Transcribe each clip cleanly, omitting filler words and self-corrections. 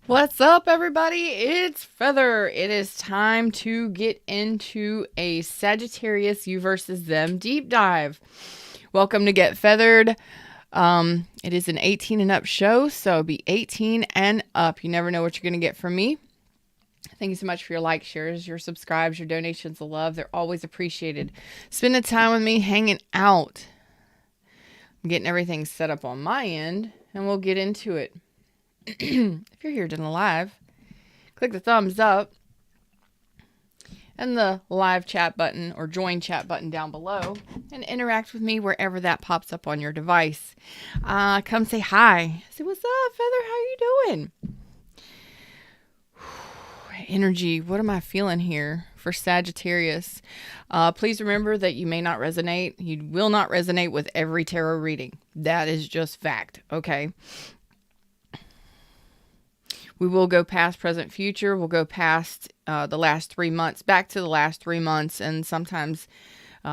What's up, everybody? It's Feather. It is time to get into a Sagittarius You versus Them deep dive. Welcome to Get Feathered. It is an 18 and up show, so be 18 and up. You never know what you're going to get from me. Thank you so much for your likes, shares, your subscribes, your donations of love. They're always appreciated. Spending time with me, hanging out. I'm getting everything set up on my end, and we'll get into it. If you're here doing the live, click the thumbs up and the live chat button or join chat button down below and interact with me wherever that pops up on your device. Come say hi. Say, what's up, Feather? How you doing? Energy. What am I feeling here for Sagittarius? Please remember that you may not resonate. You will not resonate with every tarot reading. That is just fact. Okay. We will go past, present, future. We'll go past the last 3 months, back to the last 3 months. And sometimes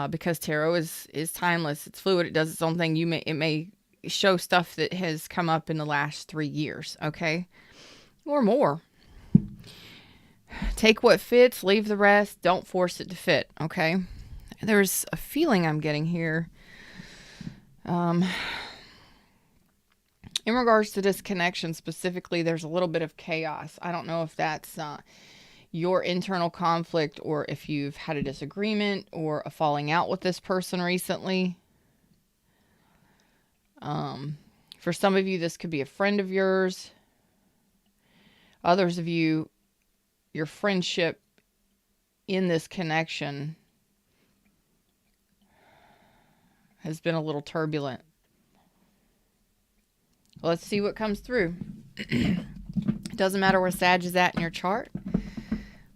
because tarot is timeless, it's fluid, it does its own thing, it may show stuff that has come up in the last 3 years, okay? Or more. Take what fits, leave the rest. Don't force it to fit, okay? There's a feeling I'm getting here. In regards to this connection specifically, there's a little bit of chaos. I don't know if that's your internal conflict or if you've had a disagreement or a falling out with this person recently. For some of you, this could be a friend of yours. Others of you, your friendship in this connection has been a little turbulent. Let's see what comes through. It doesn't matter where Sag is at in your chart.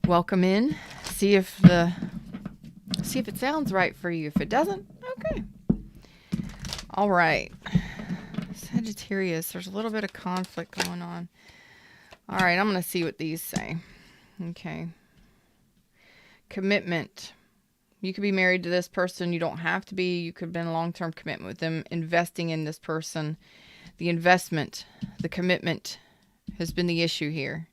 Welcome in. See if it sounds right for you. If it doesn't, okay. All right. Sagittarius, there's a little bit of conflict going on. All right, I'm going to see what these say. Okay. Commitment. You could be married to this person. You don't have to be. You could have been a long-term commitment with them, investing in this person. The investment, the commitment has been the issue here.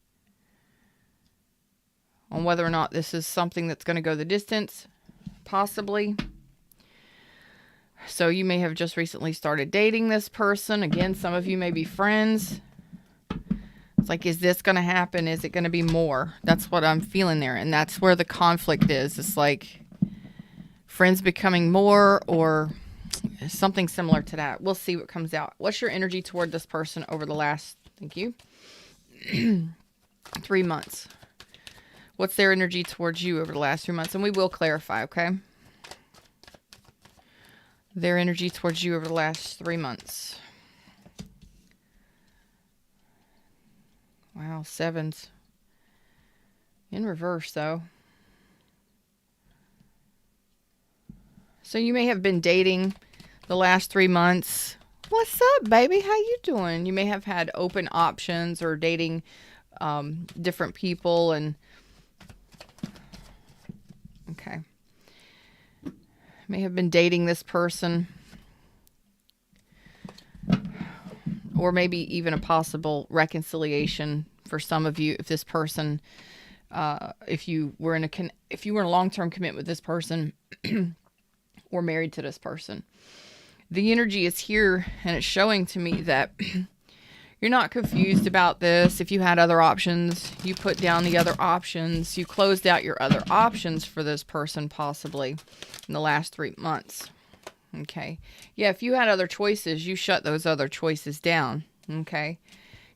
On whether or not this is something that's going to go the distance, possibly. So you may have just recently started dating this person. Again, some of you may be friends. It's like, is this going to happen? Is it going to be more? That's what I'm feeling there. And that's where the conflict is. It's like friends becoming more or something similar to that. We'll see what comes out. What's your energy toward this person over the last, thank you, 3 months? What's their energy towards you over the last 3 months? And we will clarify, okay? Their energy towards you over the last 3 months. Wow, sevens. In reverse, though. So you may have been dating the last 3 months. What's up, baby? How you doing? You may have had open options or dating different people and okay. May have been dating this person. Or maybe even a possible reconciliation for some of you if this person if you were in a long-term commitment with this person or married to this person. The energy is here and it's showing to me that you're not confused about this. If you had other options, you put down the other options. You closed out your other options for this person possibly in the last 3 months. Okay. Yeah, if you had other choices, you shut those other choices down. Okay.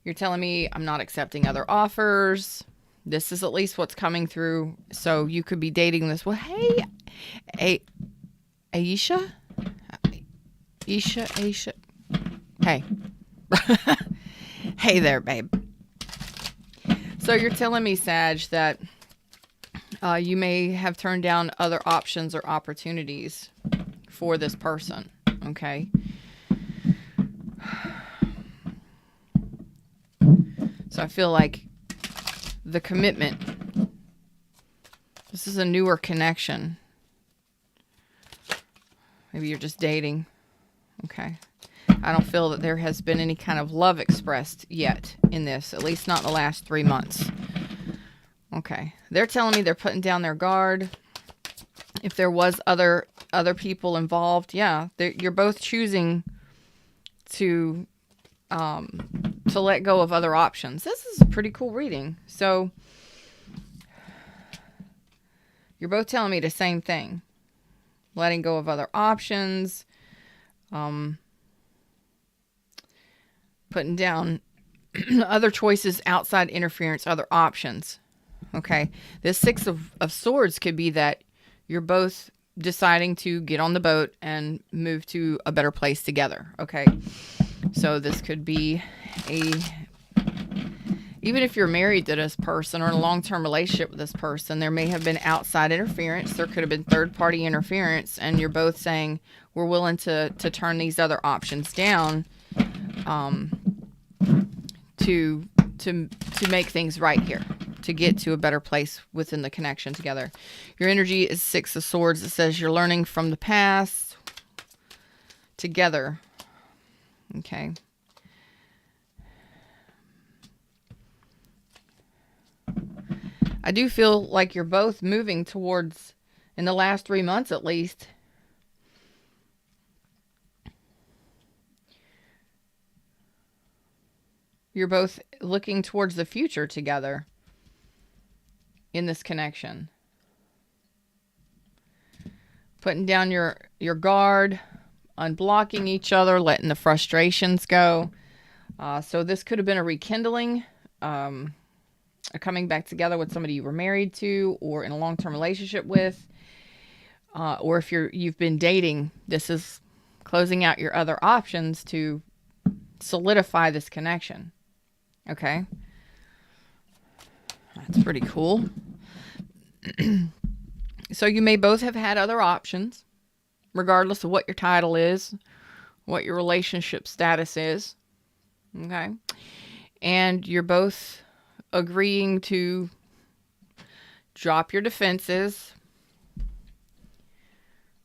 You're telling me I'm not accepting other offers. This is at least what's coming through. So you could be dating this. Well, hey, Aisha? Aisha. Hey. Hey there, babe. So you're telling me, Sag, that you may have turned down other options or opportunities for this person. Okay. So I feel like the commitment. This is a newer connection. Maybe you're just dating. Okay. I don't feel that there has been any kind of love expressed yet in this, at least not in the last 3 months. Okay. They're telling me they're putting down their guard. If there was other people involved, yeah, you're both choosing to let go of other options. This is a pretty cool reading. So you're both telling me the same thing. Letting go of other options. Putting down other choices, outside interference, other options. Okay. This Six of Swords could be that you're both deciding to get on the boat and move to a better place together. Okay. So this could be even if you're married to this person or in a long-term relationship with this person, there may have been outside interference. There could have been third-party interference, and you're both saying we're willing to turn these other options down to make things right here, to get to a better place within the connection together. Your energy is Six of Swords. It says you're learning from the past together. Okay. I do feel like you're both moving towards, in the last 3 months at least, you're both looking towards the future together in this connection. Putting down your guard, unblocking each other, letting the frustrations go. So this could have been a rekindling, coming back together with somebody you were married to or in a long-term relationship with, or if you've been dating, this is closing out your other options to solidify this connection. Okay. That's pretty cool. So you may both have had other options, regardless of what your title is, what your relationship status is. Okay. And you're both agreeing to drop your defenses,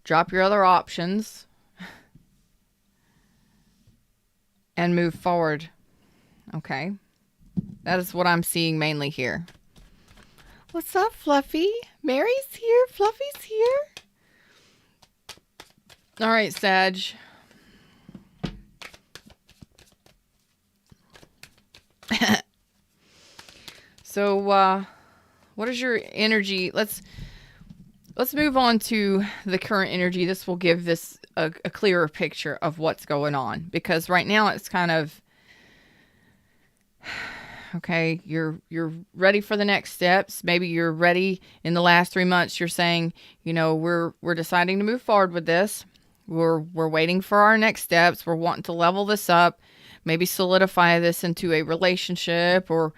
drop your other options, and move forward. Okay. That is what I'm seeing mainly here. What's up, Fluffy? Mary's here. Fluffy's here. All right, Sag. So, what is your energy? Let's move on to the current energy. This will give this a clearer picture of what's going on, because right now it's kind of okay. You're ready for the next steps. Maybe you're ready. In the last 3 months, you're saying, we're deciding to move forward with this. We're waiting for our next steps. We're wanting to level this up, maybe solidify this into a relationship or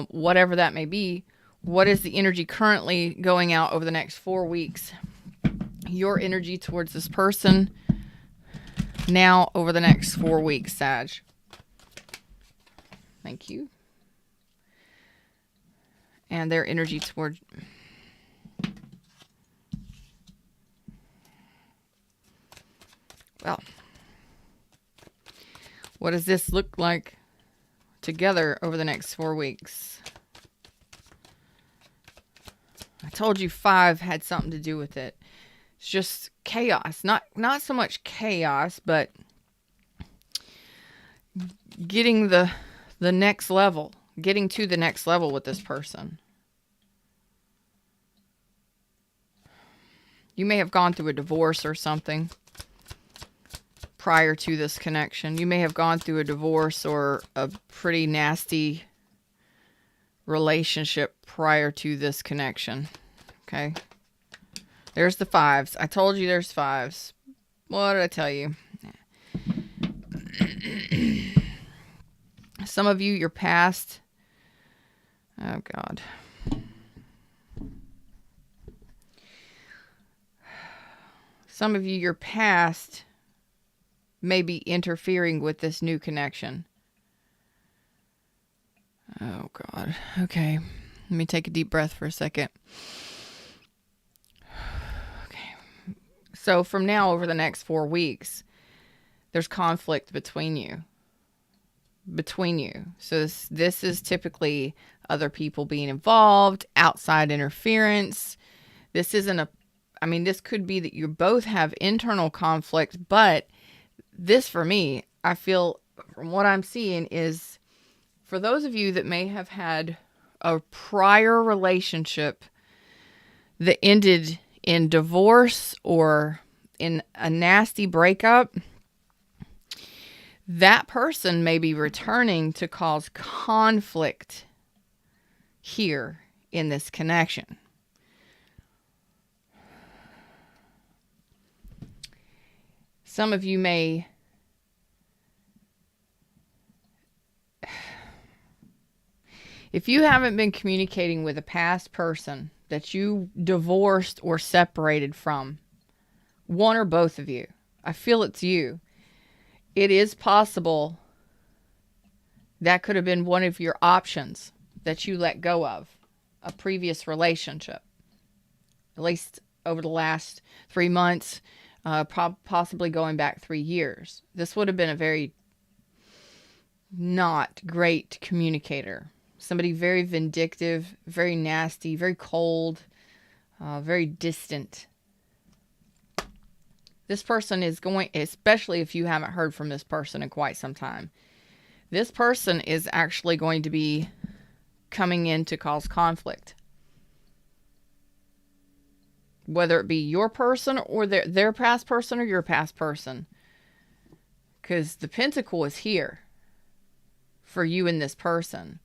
whatever that may be. What is the energy currently going out over the next 4 weeks? Your energy towards this person now over the next 4 weeks, Sag. Thank you. And their energy toward... Well, what does this look like together over the next 4 weeks? I told you 5 had something to do with it. It's just chaos. Not so much chaos, but getting the next level. Getting to the next level with this person. You may have gone through a divorce or something prior to this connection. You may have gone through a divorce or a pretty nasty relationship prior to this connection. Okay. There's the 5s. I told you there's 5s. What did I tell you? Some of you, your past. Oh, God. Some of you, your past may be interfering with this new connection. Oh, God. Okay. Let me take a deep breath for a second. Okay. So from now over the next 4 weeks, There's conflict between you. So this is typically other people being involved, outside interference. This could be that you both have internal conflict, but this, for me, I feel from what I'm seeing, is for those of you that may have had a prior relationship that ended in divorce or in a nasty breakup, that person may be returning to cause conflict here in this connection. Some of you may if you haven't been communicating with a past person that you divorced or separated from, one or both of you, I feel it's you. It is possible that could have been one of your options that you let go of, a previous relationship, at least over the last 3 months, possibly going back 3 years. This would have been a very not great communicator. Somebody very vindictive, very nasty, very cold, very distant. This person is going, especially if you haven't heard from this person in quite some time, this person is actually going to be coming in to cause conflict. Whether it be your person or their past person or your past person. Because the pentacle is here for you and this person.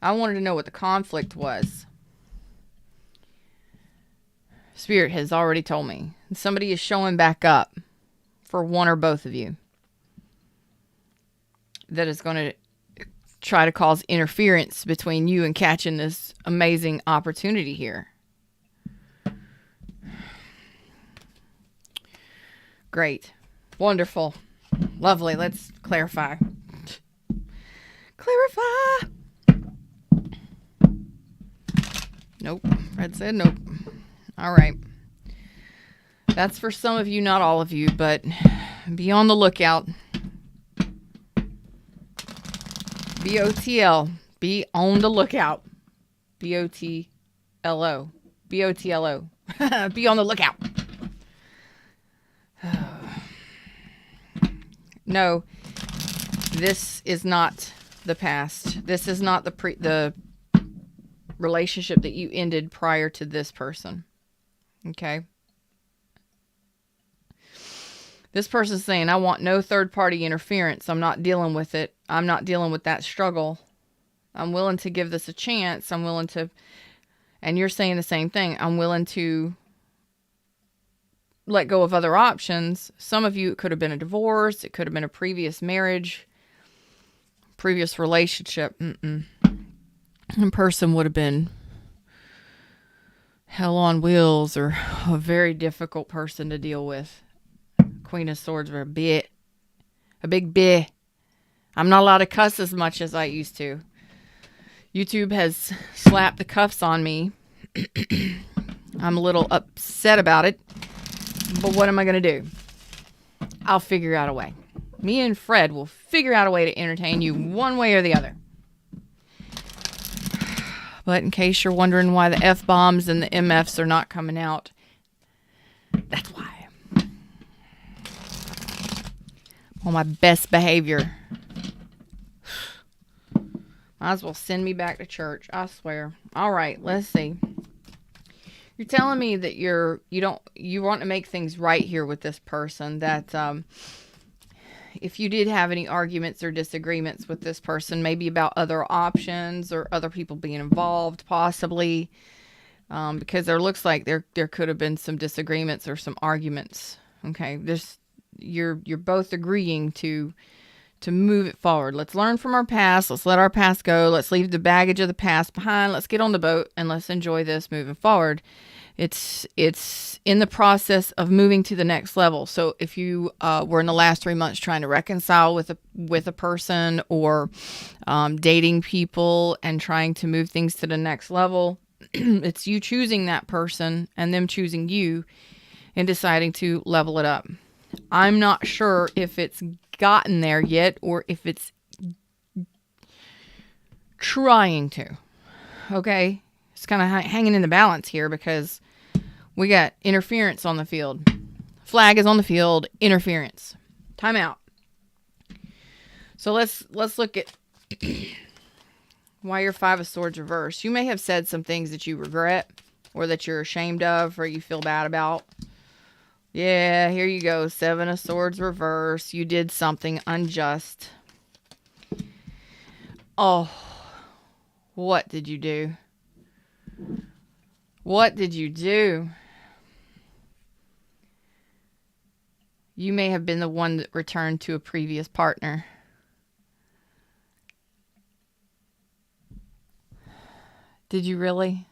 I wanted to know what the conflict was. Spirit has already told me. Somebody is showing back up for one or both of you that is going to try to cause interference between you and catching this amazing opportunity here. Great. Wonderful. Lovely. Let's clarify. Clarify. Nope. Fred said nope. All right. That's for some of you, not all of you, but be on the lookout. B-O-T-L. Be on the lookout. B-O-T-L-O. B-O-T-L-O. Be on the lookout. No, this is not the past. This is not the relationship that you ended prior to this person. Okay? This person's saying, I want no third-party interference. I'm not dealing with it. I'm not dealing with that struggle. I'm willing to give this a chance. I'm willing to, and you're saying the same thing. I'm willing to let go of other options. Some of you, it could have been a divorce. It could have been a previous marriage, previous relationship. In person would have been hell on wheels or a very difficult person to deal with. Queen of Swords were a big bit. I'm not allowed to cuss as much as I used to. YouTube has slapped the cuffs on me. I'm a little upset about it, but what am I going to do? I'll figure out a way. Me and Fred will figure out a way to entertain you one way or the other. But in case you're wondering why the F-bombs and the MFs are not coming out, that's why. On my best behavior. Might as well send me back to church, I swear. All right, let's see. You're telling me that you want to make things right here with this person, that if you did have any arguments or disagreements with this person, maybe about other options or other people being involved, possibly, because there looks like there could have been some disagreements or some arguments. Okay, you're both agreeing to move it forward. Let's learn from our past. Let's let our past go. Let's leave the baggage of the past behind. Let's get on the boat and let's enjoy this moving forward. It's in the process of moving to the next level. So if you were in the last 3 months trying to reconcile with a person or dating people and trying to move things to the next level, it's you choosing that person and them choosing you and deciding to level it up. I'm not sure if it's gotten there yet or if it's trying to. Okay? It's kind of hanging in the balance here because we got interference on the field. Flag is on the field. Interference. Timeout. So let's look at why your Five of Swords reversed. You may have said some things that you regret or that you're ashamed of or you feel bad about. Yeah, here you go. Seven of Swords reverse. You did something unjust. Oh, what did you do? What did you do? You may have been the one that returned to a previous partner. Did you really?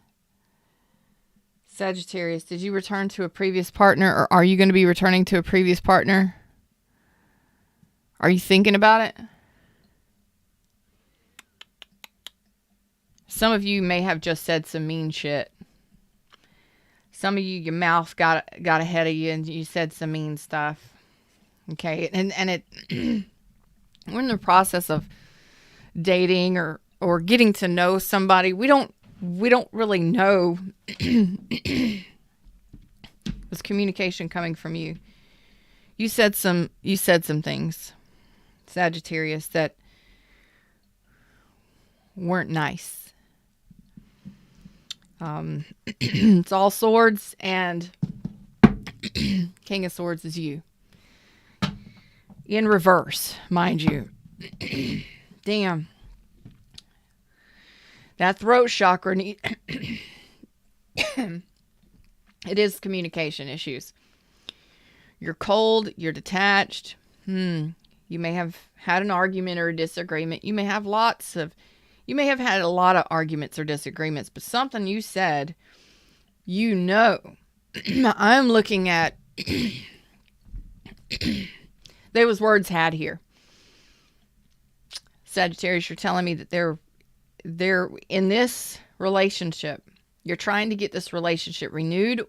Sagittarius, did you return to a previous partner, or are you going to be returning to a previous partner? Are you thinking about it? Some of you may have just said some mean shit. Some of you, your mouth got ahead of you and you said some mean stuff. Okay, and it we're in the process of dating or getting to know somebody. We don't really know. Was communication coming from you? You said some things, Sagittarius, that weren't nice. It's all swords, and King of Swords is you. In reverse, mind you. Damn. That throat chakra, it is communication issues. You're cold, you're detached. You may have had an argument or a disagreement. You may have had a lot of arguments or disagreements, but something you said, I'm looking at, there was words had here. Sagittarius, you're telling me that they're in this relationship. You're trying to get this relationship renewed,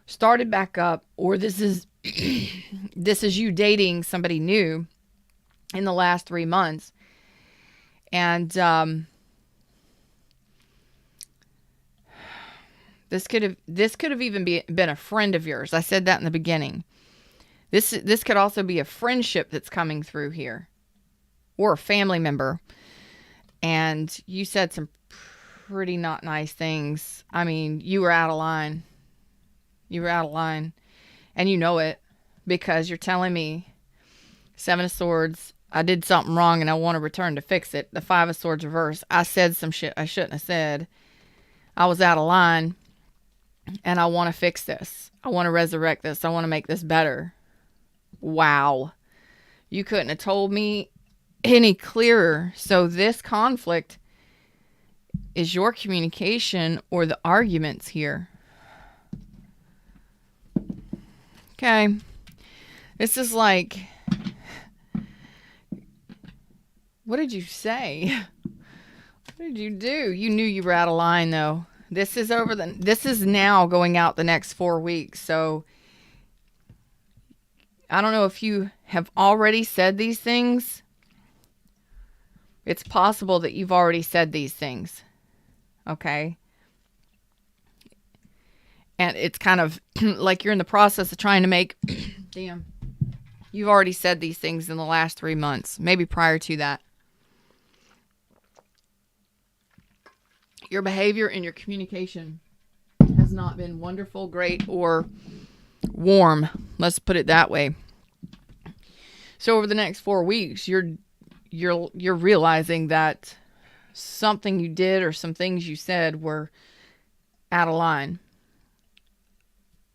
started back up, or this is you dating somebody new in the last 3 months. And this could have even been a friend of yours. I said that in the beginning. This could also be a friendship that's coming through here, or a family member. And you said some pretty not nice things. I mean, you were out of line. You were out of line, and you know it because you're telling me Seven of Swords. I did something wrong and I want to return to fix it. The Five of Swords reverse. I said some shit I shouldn't have said. I was out of line and I want to fix this. I want to resurrect this. I want to make this better. Wow. You couldn't have told me any clearer. So this conflict is your communication or the arguments here. Okay. This is like, what did you say? What did you do? You knew you were out of line, though. This is now going out the next 4 weeks. So I don't know if you have already said these things. It's possible that you've already said these things. Okay. And it's kind of like you're in the process of trying to make, damn, you've already said these things in the last 3 months, maybe prior to that. Your behavior and your communication has not been wonderful, great, or warm. Let's put it that way. So over the next 4 weeks, you're realizing that something you did or some things you said were out of line.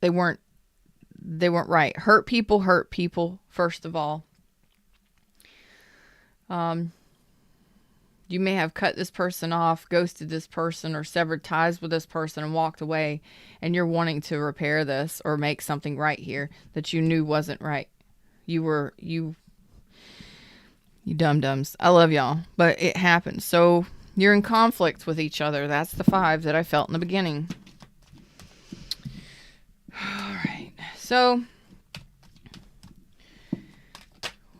They weren't right. Hurt people, first of all. You may have cut this person off, ghosted this person, or severed ties with this person and walked away, and you're wanting to repair this or make something right here that you knew wasn't right. You dum-dums. I love y'all, but it happens. So you're in conflict with each other. That's the 5 that I felt in the beginning. All right. So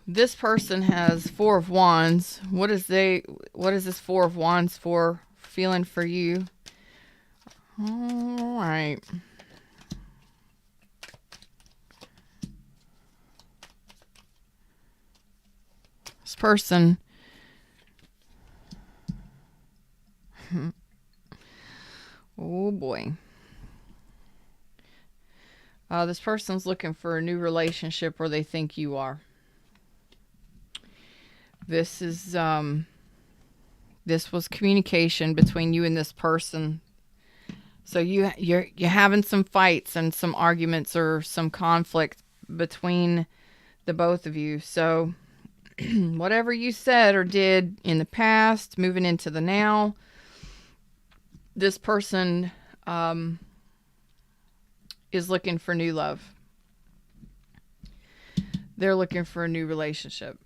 This person has Four of Wands. What is this Four of Wands for? Feeling for you. All right. This person. Oh boy. This person's looking for a new relationship, or they think you are. This is this was communication between you and this person. So you're having some fights and some arguments or some conflict between the both of you. So whatever you said or did in the past, moving into the now, this person is looking for new love. They're looking for a new relationship,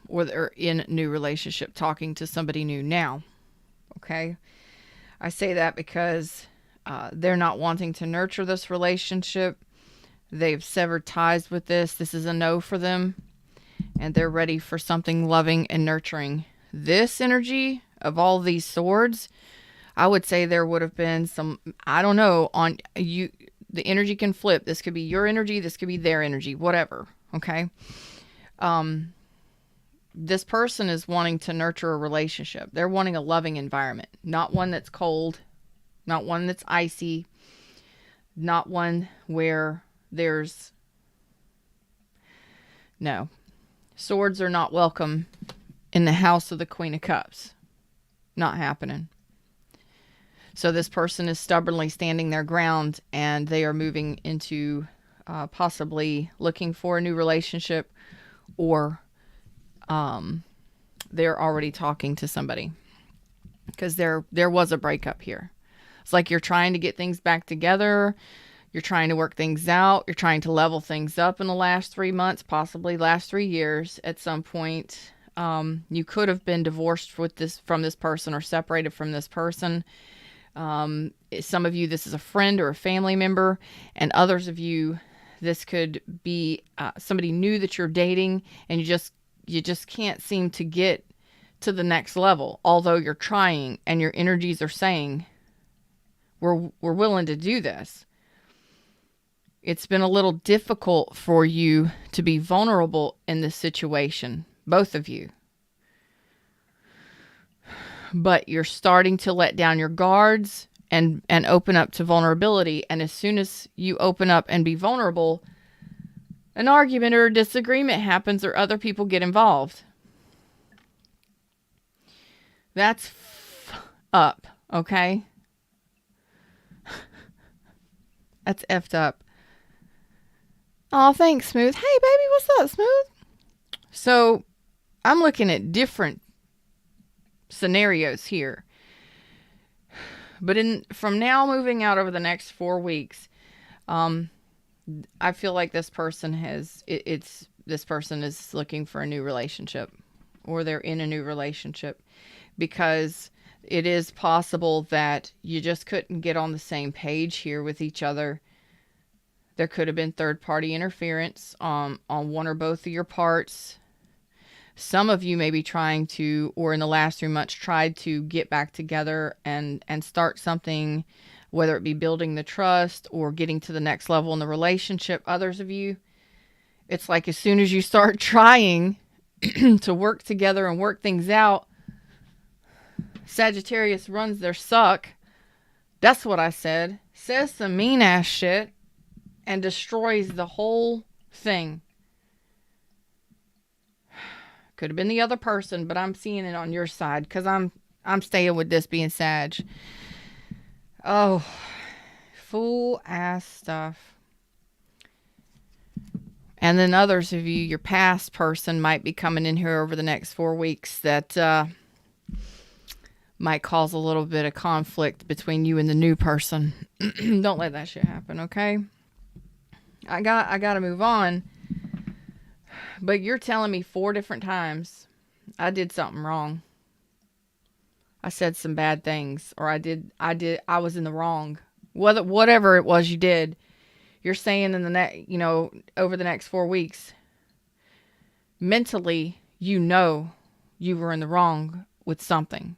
or they're in a new relationship, talking to somebody new now. Okay? I say that because they're not wanting to nurture this relationship. They've severed ties with this. This is a no for them. And they're ready for something loving and nurturing. This energy of all these swords, I would say there would have been some, I don't know, on you. The energy can flip. This could be your energy. This could be their energy, whatever. Okay. This person is wanting to nurture a relationship. They're wanting a loving environment, not one that's cold, not one that's icy, not one where there's no. Swords are not welcome in the house of the Queen of Cups. Not happening. So this person is stubbornly standing their ground, and they are moving into possibly looking for a new relationship, or they're already talking to somebody, because there was a breakup here. It's like you're trying to get things back together. You're trying to work things out. You're trying to level things up in the last 3 months, possibly last 3 years at some point. You could have been divorced from this person, or separated from this person. Some of you, this is a friend or a family member, and others of you, this could be somebody new that you're dating, and you just can't seem to get to the next level, although you're trying, and your energies are saying, we're willing to do this. It's been a little difficult for you to be vulnerable in this situation, both of you. But you're starting to let down your guards and open up to vulnerability. And as soon as you open up and be vulnerable, an argument or a disagreement happens, or other people get involved. That's up, okay? That's effed up. Oh, thanks, Smooth. Hey, baby, what's up, Smooth? So, I'm looking at different scenarios here. But from now moving out over the next 4 weeks, I feel like this person this person is looking for a new relationship, or they're in a new relationship, because it is possible that you just couldn't get on the same page here with each other. There could have been third-party interference on one or both of your parts. Some of you may be trying to, or in the last 3 months, tried to get back together and start something, whether it be building the trust or getting to the next level in the relationship. Others of you, it's like as soon as you start trying to work together and work things out, Sagittarius runs their suck. That's what I said. Says some mean ass shit and destroys the whole thing. Could have been the other person, but I'm seeing it on your side, because I'm staying with this being Sag. Oh, fool ass stuff. And then others of you, your past person might be coming in here over the next 4 weeks that might cause a little bit of conflict between you and the new person. Don't let that shit happen, okay? I got to move on. But you're telling me 4 different times I did something wrong. I said some bad things, or I was in the wrong. Whatever it was you did, you're saying in the over the next 4 weeks, mentally, you know you were in the wrong with something.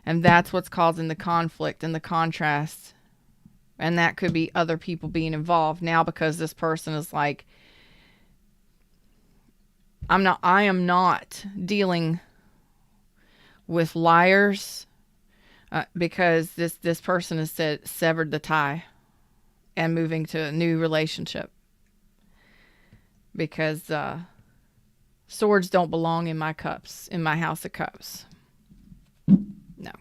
And that's what's causing the conflict and the contrast. And that could be other people being involved now, because this person is like, I am not dealing with liars, because this person has severed the tie and moving to a new relationship, because swords don't belong in my cups, in my house of cups. No.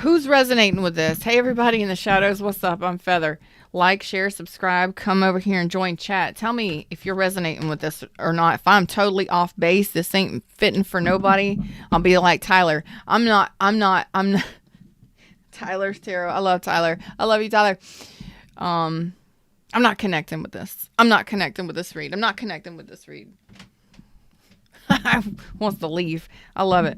Who's resonating with this? Hey, everybody in the shadows, what's up? I'm Feather. Like, share, subscribe, come over here and join chat. Tell me if you're resonating with this or not. If I'm totally off base, this ain't fitting for nobody, I'll be like Tyler. I'm not. Tyler's tarot. I love Tyler. I love you, Tyler. I'm not connecting with this. I'm not connecting with this read. I'm not connecting with this read. Wants to leave. I love it.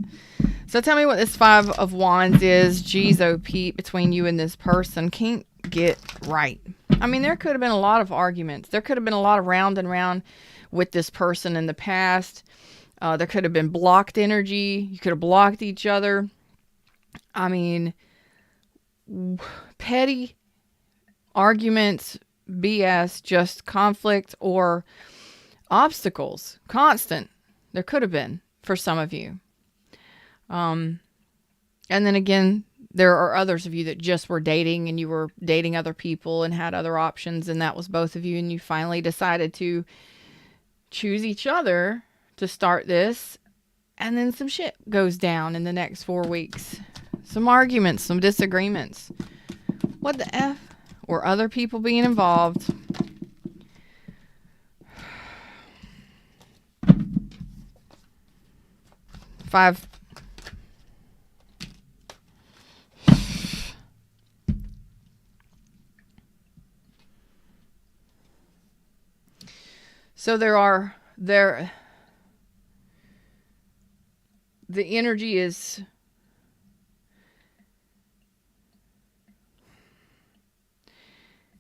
So tell me what this 5 of Wands is. Jeez, oh Pete, between you and this person. Can't get right. I mean, there could have been a lot of arguments. There could have been a lot of round and round with this person in the past. There could have been blocked energy. You could have blocked each other. I mean, petty arguments, BS, just conflict or obstacles. Constant. There could have been for some of you. And then again, there are others of you that just were dating and you were dating other people and had other options, and that was both of you, and you finally decided to choose each other to start this, and then some shit goes down in the next 4 weeks. Some arguments, some disagreements. What the F? Or other people being involved. Five. So the energy is,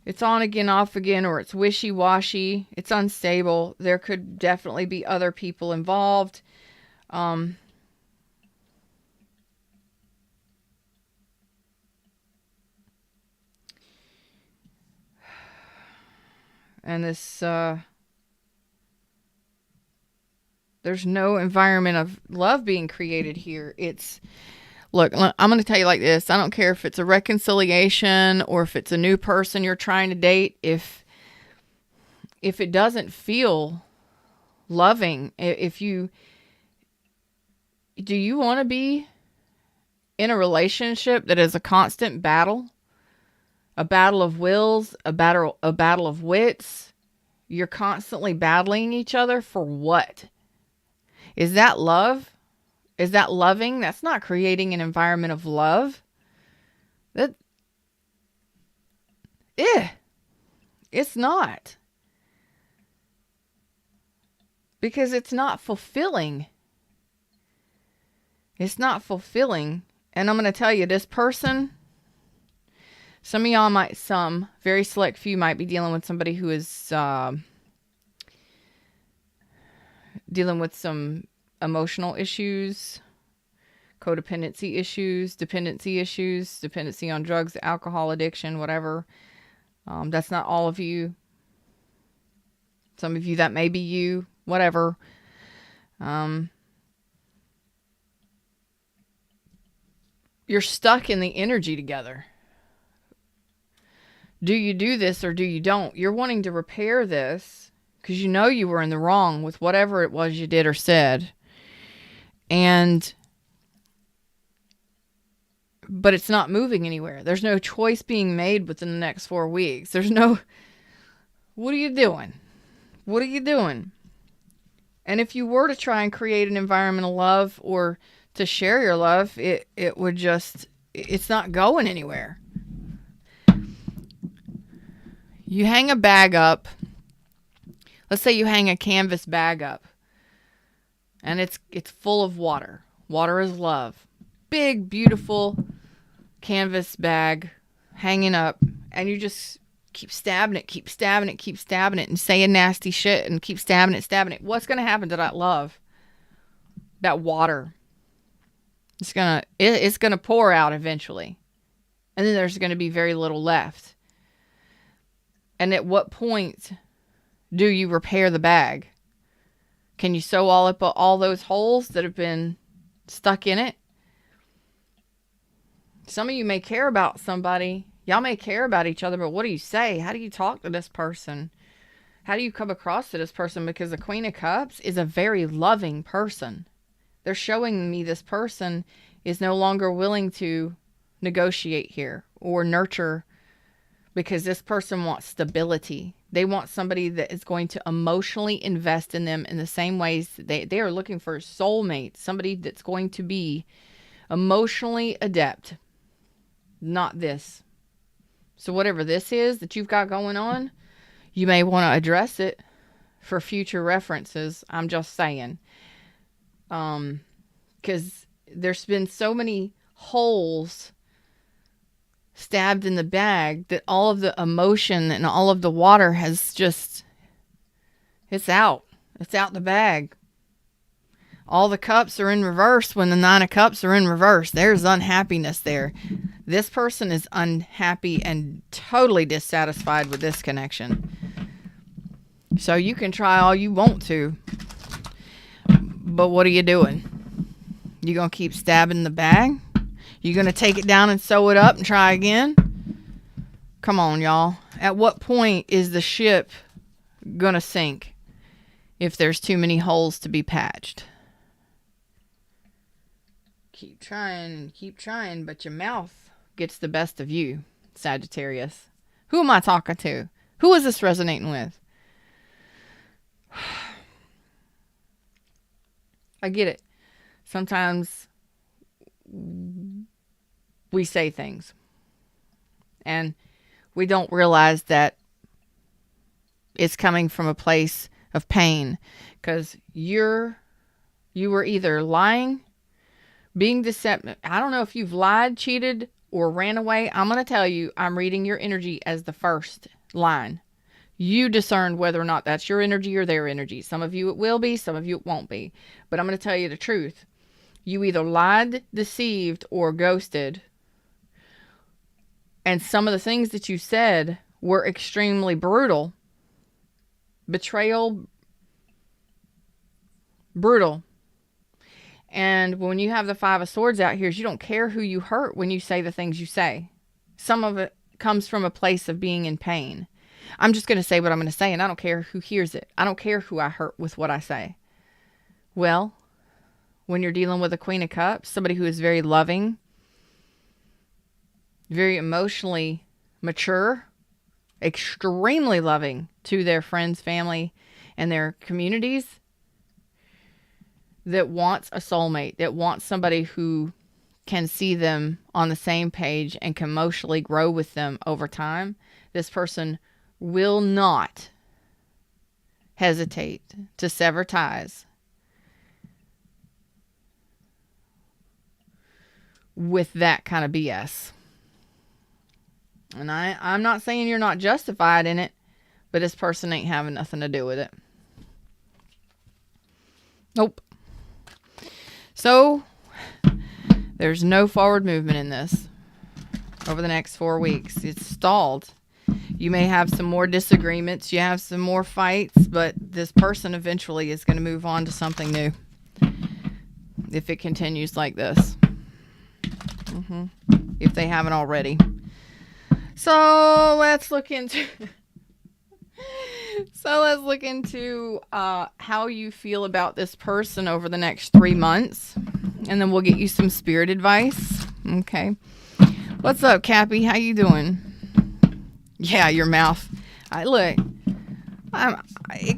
it's on again, off again, or it's wishy-washy. It's unstable. There could definitely be other people involved. And this, there's no environment of love being created here. Look, I'm going to tell you like this. I don't care if it's a reconciliation or if it's a new person you're trying to date. If it doesn't feel loving, do you want to be in a relationship that is a constant battle? A battle of wills, a battle of wits? You're constantly battling each other for what? Is that love? Is that loving? That's not creating an environment of love. It's not. Because it's not fulfilling. It's not fulfilling. And I'm going to tell you, this person, some of y'all very select few might be dealing with somebody who is dealing with some emotional issues, codependency issues, dependency on drugs, alcohol addiction, whatever. That's not all of you. Some of you, that may be you, whatever. You're stuck in the energy together. Do you do this or do you don't? You're wanting to repair this because you know you were in the wrong with whatever it was you did or said. But it's not moving anywhere. There's no choice being made within the next 4 weeks. What are you doing? What are you doing? And if you were to try and create an environment of love or to share your love, it would just, it's not going anywhere. You hang a bag up. Let's say you hang a canvas bag up. And it's full of water. Water is love. Big, beautiful canvas bag hanging up. And you just Keep stabbing it, keep stabbing it, keep stabbing it, and saying nasty shit, and keep stabbing it, stabbing it. What's going to happen to that love? That water? It's gonna pour out eventually. And then there's going to be very little left. And at what point do you repair the bag? Can you sew all those holes that have been stuck in it? Some of you may care about somebody. Y'all may care about each other, but what do you say? How do you talk to this person? How do you come across to this person? Because the Queen of Cups is a very loving person. They're showing me this person is no longer willing to negotiate here or nurture, because this person wants stability. They want somebody that is going to emotionally invest in them in the same ways they are looking for a soulmate, somebody that's going to be emotionally adept. Not this. So whatever this is that you've got going on, you may want to address it for future references. I'm just saying. Because there's been so many holes stabbed in the bag that all of the emotion and all of the water has just, it's out the bag. All the cups are in reverse when the 9 of Cups are in reverse. There's unhappiness there. This person is unhappy and totally dissatisfied with this connection. So you can try all you want to, but what are you doing? You gonna keep stabbing the bag? You gonna take it down and sew it up and try again? Come on, y'all. At what point is the ship gonna sink if there's too many holes to be patched? Keep trying, but your mouth gets the best of you, Sagittarius. Who am I talking to? Who is this resonating with? I get it. Sometimes we say things and we don't realize that it's coming from a place of pain, because you were either lying, being deceptive. I don't know if you've lied, cheated, or ran away. I'm going to tell you, I'm reading your energy as the first line. You discern whether or not that's your energy or their energy. Some of you it will be, some of you it won't be. But I'm going to tell you the truth. You either lied, deceived, or ghosted. And some of the things that you said were extremely brutal. Betrayal, brutal. And when you have the 5 of Swords out here, you don't care who you hurt when you say the things you say. Some of it comes from a place of being in pain. I'm just going to say what I'm going to say, and I don't care who hears it. I don't care who I hurt with what I say. Well, when you're dealing with a Queen of Cups, somebody who is very loving, very emotionally mature, extremely loving to their friends, family, and their communities, that wants a soulmate, that wants somebody who can see them on the same page and can emotionally grow with them over time, this person will not hesitate to sever ties with that kind of BS. And I'm not saying you're not justified in it, but this person ain't having nothing to do with it. Nope. So, there's no forward movement in this over the next 4 weeks. It's stalled. You may have some more disagreements. You have some more fights, but this person eventually is going to move on to something new if it continues like this. If they haven't already. So, let's look into... how you feel about this person over the next 3 months. And then we'll get you some spirit advice. Okay. What's up, Cappy? How you doing? Yeah, your mouth. It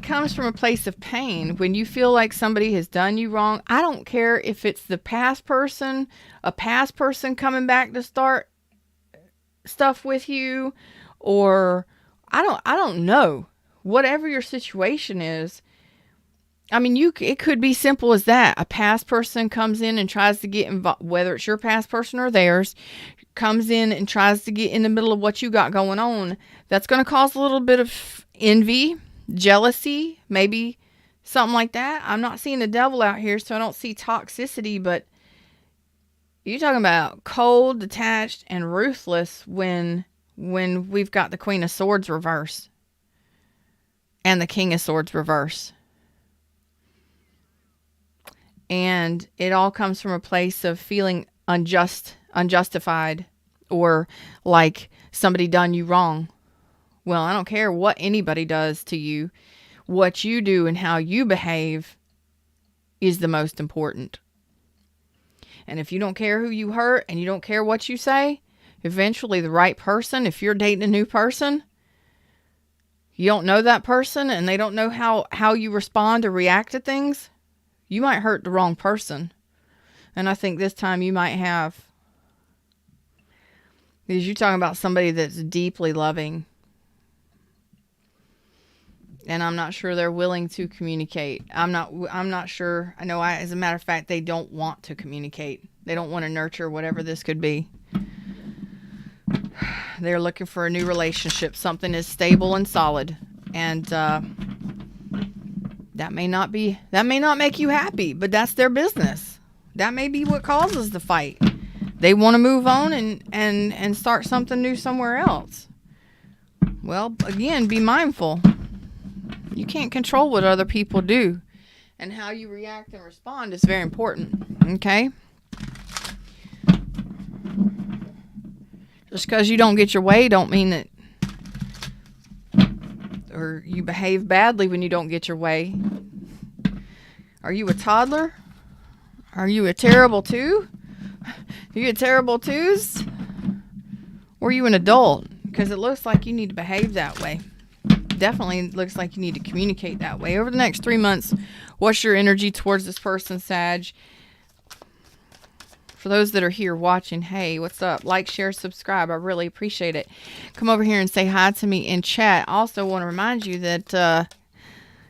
comes from a place of pain. When you feel like somebody has done you wrong, I don't care if it's a past person coming back to start stuff with you, or I don't know. Whatever your situation is, I mean, it could be simple as that. A past person comes in and tries to get involved, whether it's your past person or theirs. comes in and tries to get in the middle of what you got going on, that's going to cause a little bit of envy, jealousy, maybe something like that. I'm not seeing the devil out here, so I don't see toxicity, but you're talking about cold, detached, and ruthless when we've got the Queen of Swords reverse and the King of Swords reverse. And it all comes from a place of feeling unjustified, or like somebody done you wrong. Well, I don't care what anybody does to you. What you do and how you behave is the most important. And if you don't care who you hurt and you don't care what you say, eventually the right person, if you're dating a new person, you don't know that person and they don't know how you respond or react to things, you might hurt the wrong person. And I think this time you might have. Because you're talking about somebody that's deeply loving. And I'm not sure they're willing to communicate. I'm not sure. I know, as a matter of fact, they don't want to communicate. They don't want to nurture whatever this could be. They're looking for a new relationship. Something is stable and solid. And that may not make you happy, but that's their business. That may be what causes the fight. They want to move on and start something new somewhere else. Well, again, be mindful. You can't control what other people do. And how you react and respond is very important. Okay? Just because you don't get your way don't mean that, or you behave badly when you don't get your way. Are you a toddler? Are you a terrible two? Are you a terrible twos? Or are you an adult? Because it looks like you need to behave that way. Definitely looks like you need to communicate that way. Over the next 3 months, what's your energy towards this person, Sag? For those that are here watching, hey, what's up? Like, share, subscribe. I really appreciate it. Come over here and say hi to me in chat. Also want to remind you that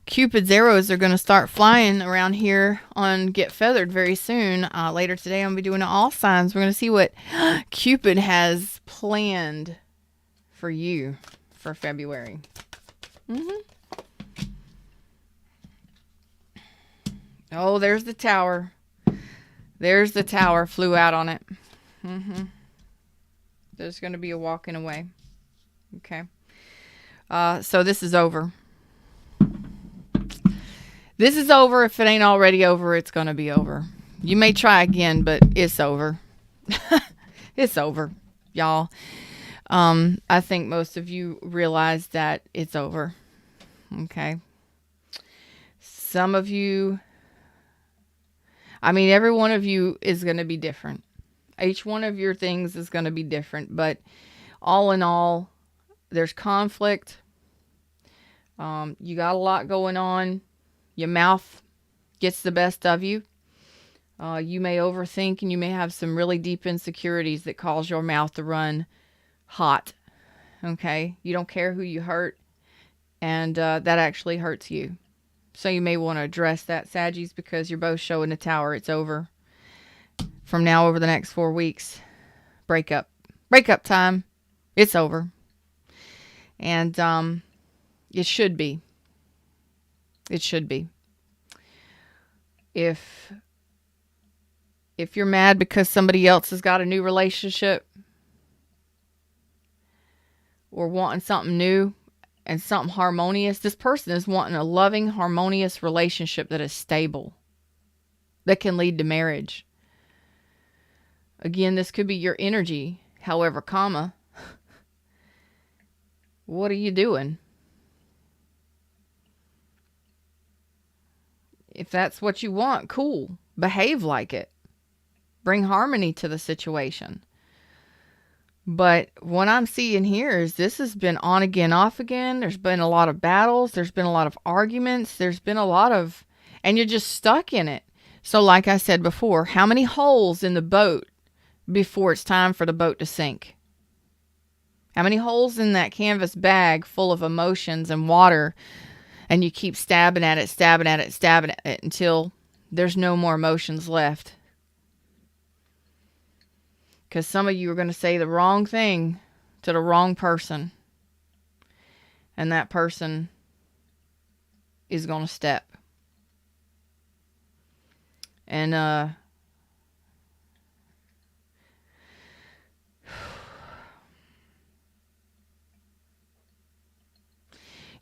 Cupid's arrows are going to start flying around here on Get Feathered very soon. Later today, I'm going to be doing all signs. We're going to see what Cupid has planned for you for February. Oh, there's the tower. There's the tower. Flew out on it. There's going to be a walking away. Okay. So this is over. This is over. If it ain't already over, it's going to be over. You may try again, but it's over. It's over, y'all. I think most of you realize that it's over. Okay. Some of you, every one of you is going to be different. Each one of your things is going to be different, but all in all, there's conflict. You got a lot going on. Your mouth gets the best of you. You may overthink, and you may have some really deep insecurities that cause your mouth to run hot. Okay? You don't care who you hurt, and that actually hurts you. So you may want to address that, Saggies, because you're both showing the tower. It's over. From now over the next 4 weeks, breakup time. It's over. And it should be. It should be. If you're mad because somebody else has got a new relationship or wanting something new and something harmonious, this person is wanting a loving, harmonious relationship that is stable, that can lead to marriage. Again, this could be your energy. However, what are you doing? If that's what you want, cool. Behave like it. Bring harmony to the situation. But what I'm seeing here is this has been on again, off again. There's been a lot of battles. There's been a lot of arguments. There's been a lot of, and you're just stuck in it. So like I said before, how many holes in the boat before it's time for the boat to sink? How many holes in that canvas bag full of emotions and water, and you keep stabbing at it until there's no more emotions left? Because some of you are going to say the wrong thing to the wrong person. And that person is going to step. And,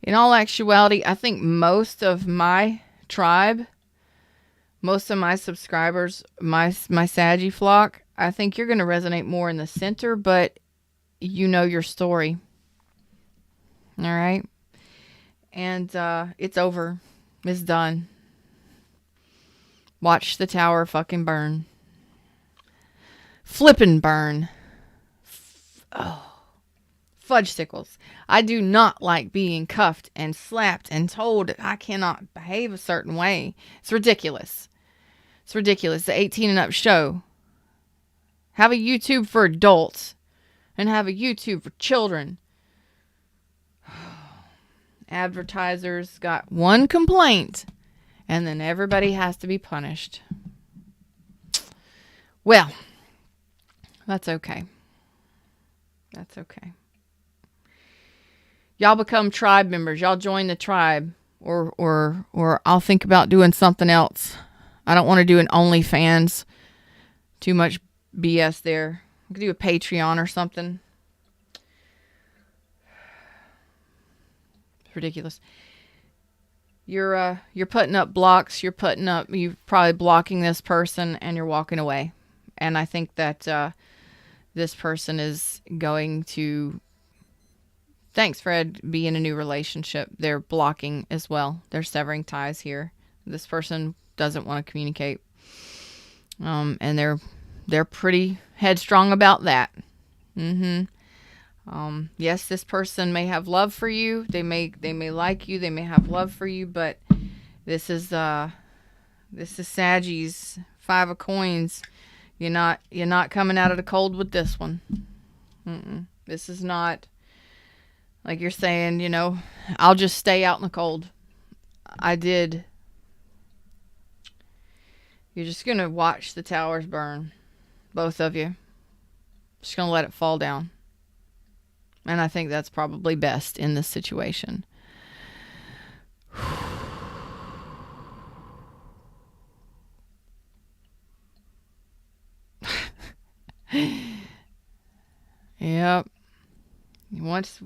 in all actuality, I think most of my tribe, most of my subscribers, my Saggy flock, I think you're going to resonate more in the center, but you know your story. All right? And it's over. It's done. Watch the tower fucking burn. Flippin' burn. Fudge sickles. I do not like being cuffed and slapped and told that I cannot behave a certain way. It's ridiculous. It's ridiculous. The 18 and up show. Have a YouTube for adults and have a YouTube for children. Advertisers got one complaint and then everybody has to be punished. Well, that's okay. That's okay. Y'all become tribe members. Y'all join the tribe, or I'll think about doing something else. I don't want to do an OnlyFans. Too much BS there. I could do a Patreon or something. It's ridiculous. You're putting up blocks. You're probably blocking this person, and you're walking away. And I think that this person is going to. Thanks, Fred. Be in a new relationship. They're blocking as well. They're severing ties here. This person doesn't want to communicate. And they're pretty headstrong about that. Yes, this person may have love for you. They may like you. They may have love for you, but this is Saggy's 5 of coins. You're not coming out of the cold with this one. This is not like you're saying, I'll just stay out in the cold. I did. You're just going to watch the towers burn. Both of you. Just going to let it fall down. And I think that's probably best in this situation. Yep. Once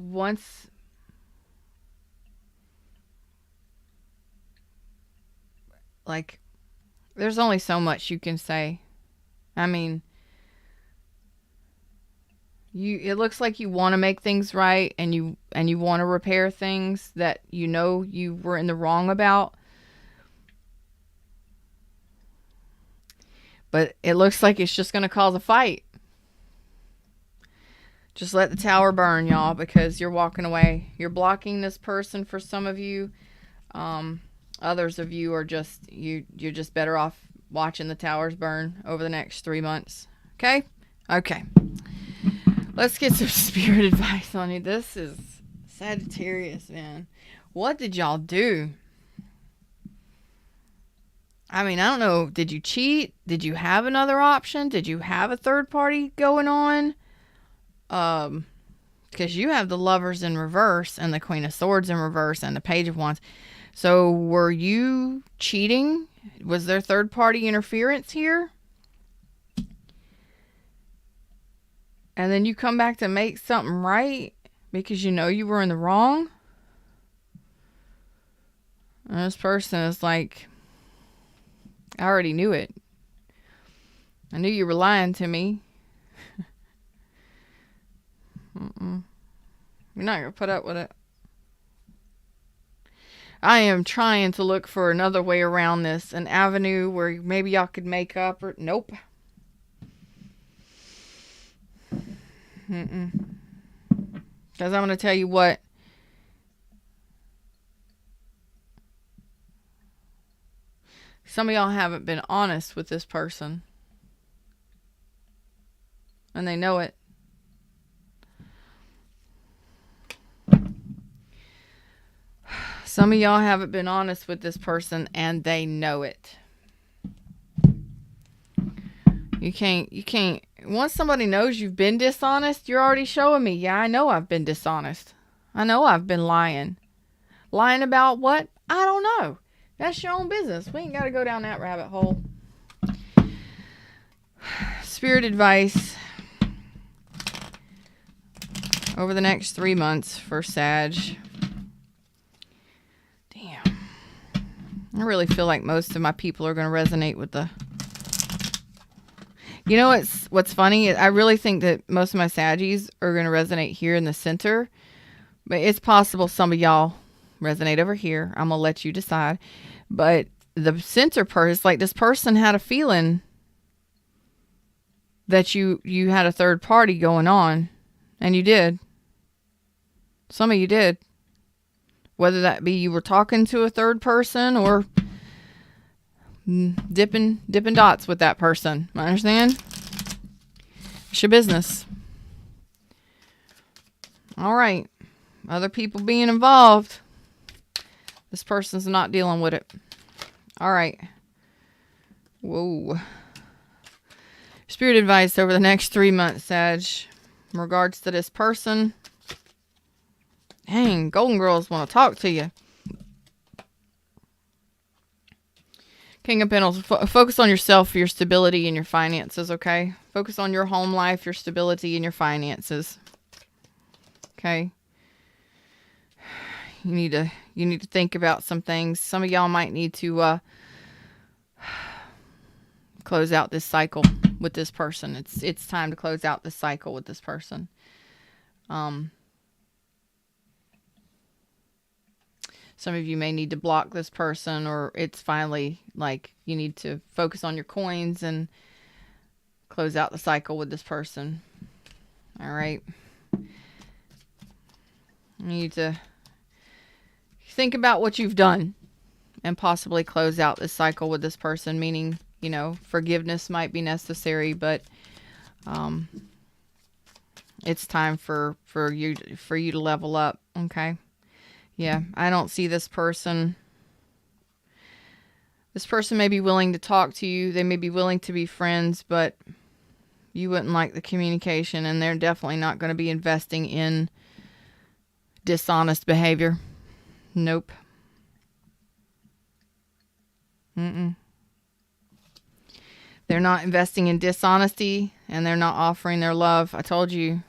like there's only so much you can say. I mean, it looks like you want to make things right and you want to repair things that you were in the wrong about. But it looks like it's just going to cause a fight. Just let the tower burn, y'all, because you're walking away. You're blocking this person for some of you. Others of you are you're just better off watching the towers burn over the next 3 months. Okay? Okay. Let's get some spirit advice on you. This is Sagittarius, man. What did y'all do? I mean, I don't know. Did you cheat? Did you have another option? Did you have a third party going on? Because you have the Lovers in reverse and the Queen of Swords in reverse and the Page of Wands. So were you cheating? Was there third party interference here? And then you come back to make something right because you were in the wrong? And this person is like, I already knew it. I knew you were lying to me. You're not going to put up with it. I am trying to look for another way around this. An avenue where maybe y'all could make up or... Nope. Because I'm going to tell you what. Some of y'all haven't been honest with this person. And they know it. Some of y'all haven't been honest with this person and they know it. You can't once somebody knows you've been dishonest, you're already showing me, yeah, I know I've been dishonest. I know I've been lying. Lying about what? I don't know. That's your own business. We ain't got to go down that rabbit hole. Spirit advice over the next 3 months for Sag. Damn. I really feel like most of my people are going to resonate with the... You know what's funny? I really think that most of my Saggies are going to resonate here in the center. But it's possible some of y'all resonate over here. I'm going to let you decide. But the center part is like this person had a feeling that you had a third party going on. And you did. Some of you did. Whether that be you were talking to a third person or dipping dots with that person. I understand? It's your business. All right. Other people being involved. This person's not dealing with it. All right. Whoa. Spirit advice over the next 3 months, Sag. In regards to this person. Dang, Golden Girls want to talk to you. King of Pentacles, focus on yourself for your stability and your finances, okay? Focus on your home life, your stability, and your finances. Okay? You need to think about some things. Some of y'all might need to close out this cycle with this person. It's time to close out this cycle with this person. Some of you may need to block this person, or it's finally like you need to focus on your coins and close out the cycle with this person. All right. You need to think about what you've done and possibly close out this cycle with this person, meaning, you know, forgiveness might be necessary, but it's time for you to level up, okay? Yeah, I don't see this person. This person may be willing to talk to you. They may be willing to be friends, but you wouldn't like the communication, and they're definitely not going to be investing in dishonest behavior. Nope. They're not investing in dishonesty, and they're not offering their love. I told you.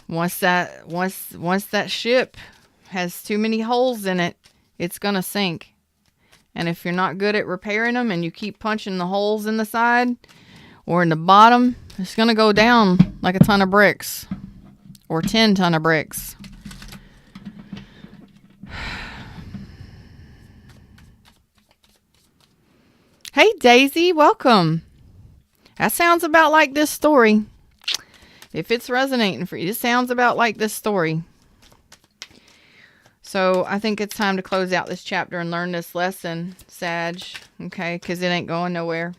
Once that ship has too many holes in it, it's going to sink. And if you're not good at repairing them and you keep punching the holes in the side or in the bottom, it's going to go down like a ton of bricks or 10 ton of bricks. Hey, Daisy, welcome. That sounds about like this story. If it's resonating for you, it sounds about like this story. So I think it's time to close out this chapter and learn this lesson, Sag. Okay, because it ain't going nowhere.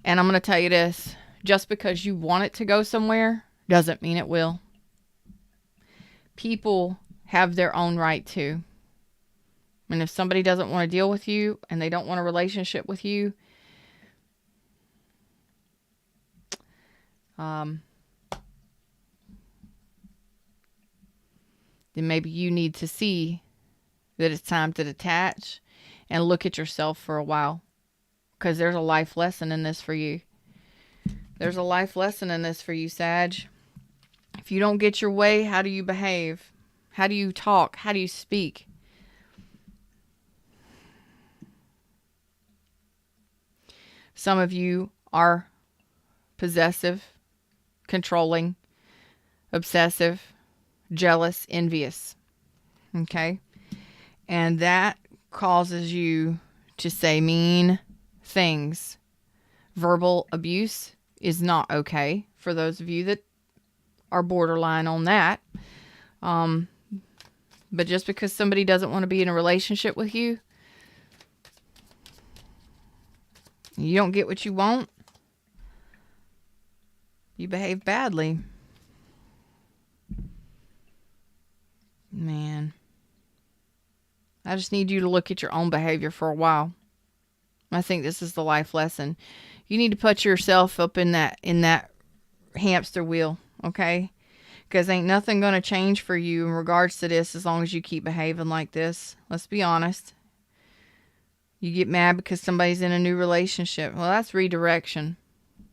And I'm going to tell you this. Just because you want it to go somewhere doesn't mean it will. People have their own right to. And if somebody doesn't want to deal with you and they don't want a relationship with you, then maybe you need to see that it's time to detach and look at yourself for a while. Because there's a life lesson in this for you. There's a life lesson in this for you, Sag. If you don't get your way, how do you behave? How do you talk? How do you speak? Some of you are possessive, controlling, obsessive, jealous, envious. Okay? And that causes you to say mean things. Verbal abuse is not okay for those of you that are borderline on that. But just because somebody doesn't want to be in a relationship with you, you don't get what you want, you behave badly. Man, I just need you to look at your own behavior for a while. I think this is the life lesson. You need to put yourself up in that hamster wheel, okay? Because ain't nothing going to change for you in regards to this as long as you keep behaving like this. Let's be honest. You get mad because somebody's in a new relationship. Well, that's redirection.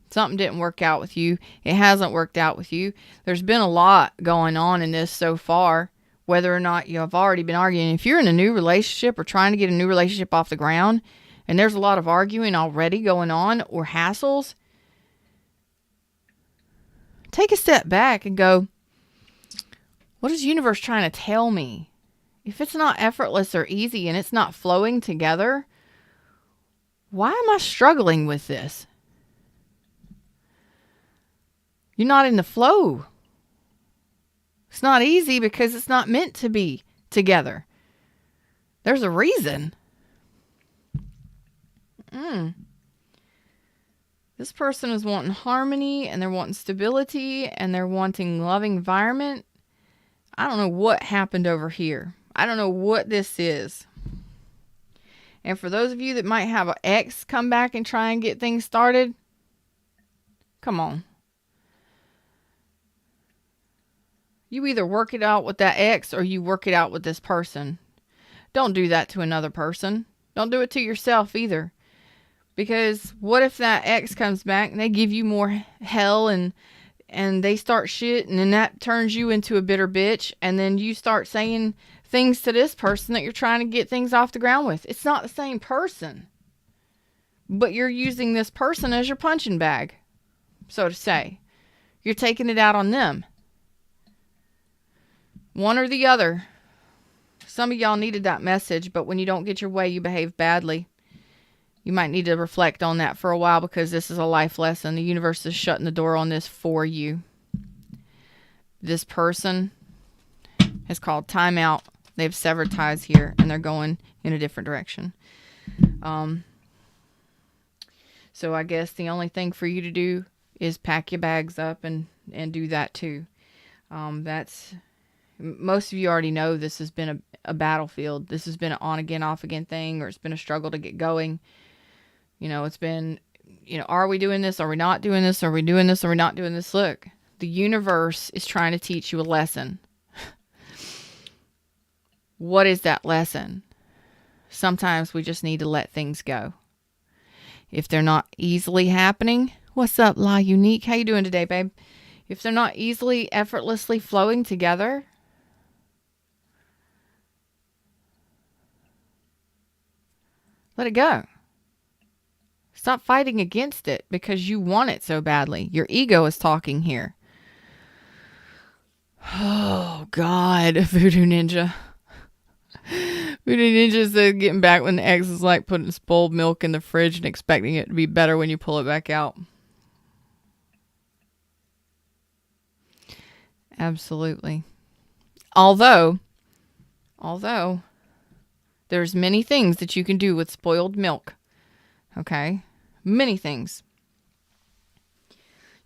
Something didn't work out with you. It hasn't worked out with you. There's been a lot going on in this so far, whether or not you have already been arguing. If you're in a new relationship or trying to get a new relationship off the ground, and there's a lot of arguing already going on or hassles, take a step back and go, what is the universe trying to tell me? If it's not effortless or easy and it's not flowing together, why am I struggling with this? You're not in the flow. It's not easy because it's not meant to be together. There's a reason. This person is wanting harmony and they're wanting stability and they're wanting loving environment. I don't know what happened over here. I don't know what this is. And for those of you that might have an ex come back and try and get things started, come on. You either work it out with that ex or you work it out with this person. Don't do that to another person. Don't do it to yourself either. Because what if that ex comes back and they give you more hell and they start shit and then that turns you into a bitter bitch and then you start saying things to this person that you're trying to get things off the ground with. It's not the same person. But you're using this person as your punching bag, so to say. You're taking it out on them. One or the other. Some of y'all needed that message, but when you don't get your way, you behave badly. You might need to reflect on that for a while because this is a life lesson. The universe is shutting the door on this for you. This person has called timeout. They've severed ties here and they're going in a different direction. So I guess the only thing for you to do is pack your bags up and do that too. Most of you already know this has been a battlefield. This has been an on again, off again thing, or it's been a struggle to get going. It's been, are we doing this? Are we not doing this? Are we doing this? Are we not doing this? Look, the universe is trying to teach you a lesson. What is that lesson? Sometimes we just need to let things go. If they're not easily happening, what's up, La Unique? How you doing today, babe? If they're not easily, effortlessly flowing together, let it go. Stop fighting against it because you want it so badly. Your ego is talking here. Oh, God, Voodoo Ninja. Voodoo Ninja said getting back when the ex is like putting spoiled milk in the fridge and expecting it to be better when you pull it back out. Absolutely. Although there's many things that you can do with spoiled milk. Okay? Many things.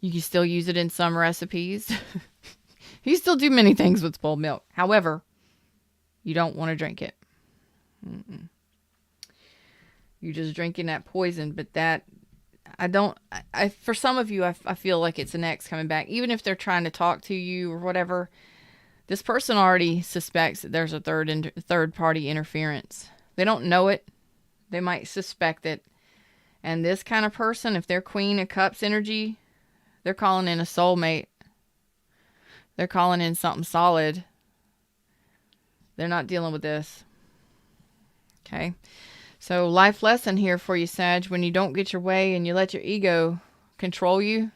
You can still use it in some recipes. You still do many things with spoiled milk. However, you don't want to drink it. You're just drinking that poison. But that, for some of you, I feel like it's an ex coming back. Even if they're trying to talk to you or whatever, this person already suspects that there's a third party interference. They don't know it. They might suspect it. And this kind of person, if they're Queen of Cups energy, they're calling in a soulmate. They're calling in something solid. They're not dealing with this. Okay. So life lesson here for you, Sag. When you don't get your way and you let your ego control you,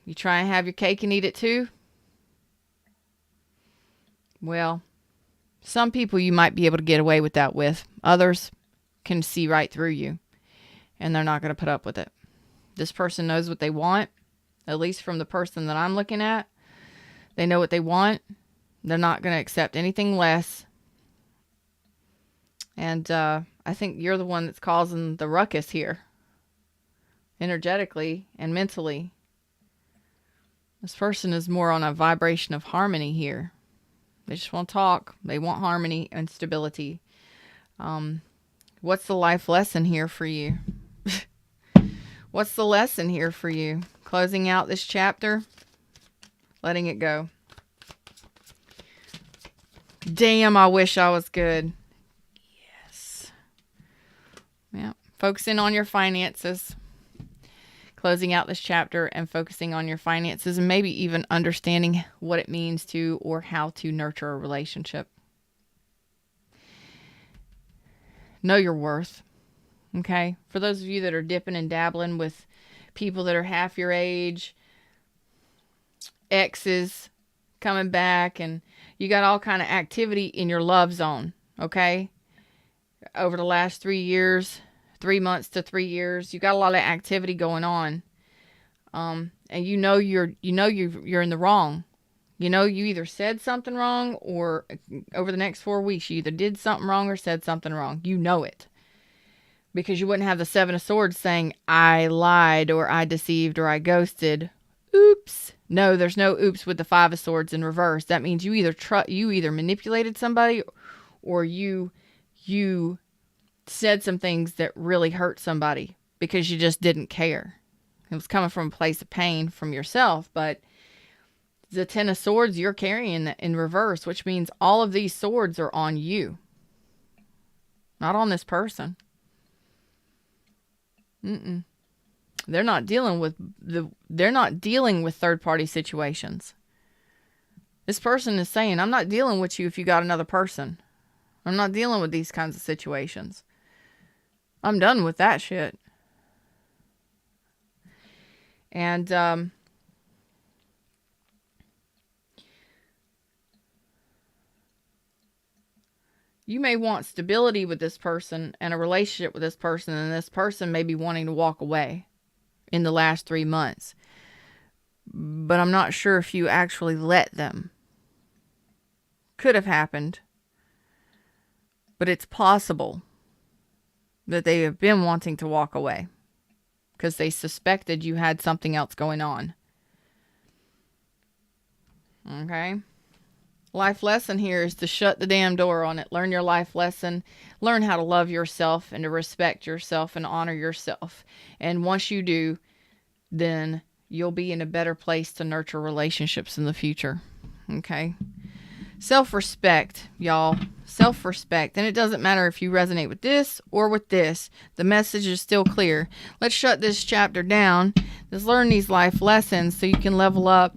you try and have your cake and eat it too. Well, some people you might be able to get away with that with. Others can see right through you. And they're not going to put up with it. This person knows what they want. At least from the person that I'm looking at. They know what they want. They're not going to accept anything less. And I think you're the one that's causing the ruckus here. Energetically and mentally. This person is more on a vibration of harmony here. They just want to talk. They want harmony and stability. What's the life lesson here for you? What's the lesson here for you? Closing out this chapter, letting it go. Damn, I wish I was good. Yes. Yeah. Focusing on your finances. Closing out this chapter and focusing on your finances, and maybe even understanding what it means to or how to nurture a relationship. Know your worth. Okay? For those of you that are dipping and dabbling with people that are half your age, exes coming back, and you got all kind of activity in your love zone, okay? Over the last 3 years, 3 months to 3 years, you got a lot of activity going on. And you're in the wrong. You either said something wrong, or over the next 4 weeks, you either did something wrong or said something wrong. You know it. Because you wouldn't have the Seven of Swords saying, I lied, or I deceived, or I ghosted. Oops. No, there's no oops with the Five of Swords in reverse. That means you either manipulated somebody, or you said some things that really hurt somebody because you just didn't care. It was coming from a place of pain from yourself, but the Ten of Swords, you're carrying that in reverse, which means all of these swords are on you, not on this person. They're not dealing with third-party situations. This person is saying, I'm not dealing with you if you got another person. I'm not dealing with these kinds of situations. I'm done with that shit. And you may want stability with this person and a relationship with this person, and this person may be wanting to walk away in the last 3 months. But I'm not sure if you actually let them. Could have happened. But it's possible that they have been wanting to walk away because they suspected you had something else going on. Okay? Life lesson here is to shut the damn door on it. Learn your life lesson. Learn how to love yourself and to respect yourself and honor yourself. And once you do, then you'll be in a better place to nurture relationships in the future. Okay? Self-respect, y'all. Self-respect. And it doesn't matter if you resonate with this or with this. The message is still clear. Let's shut this chapter down. Let's learn these life lessons so you can level up.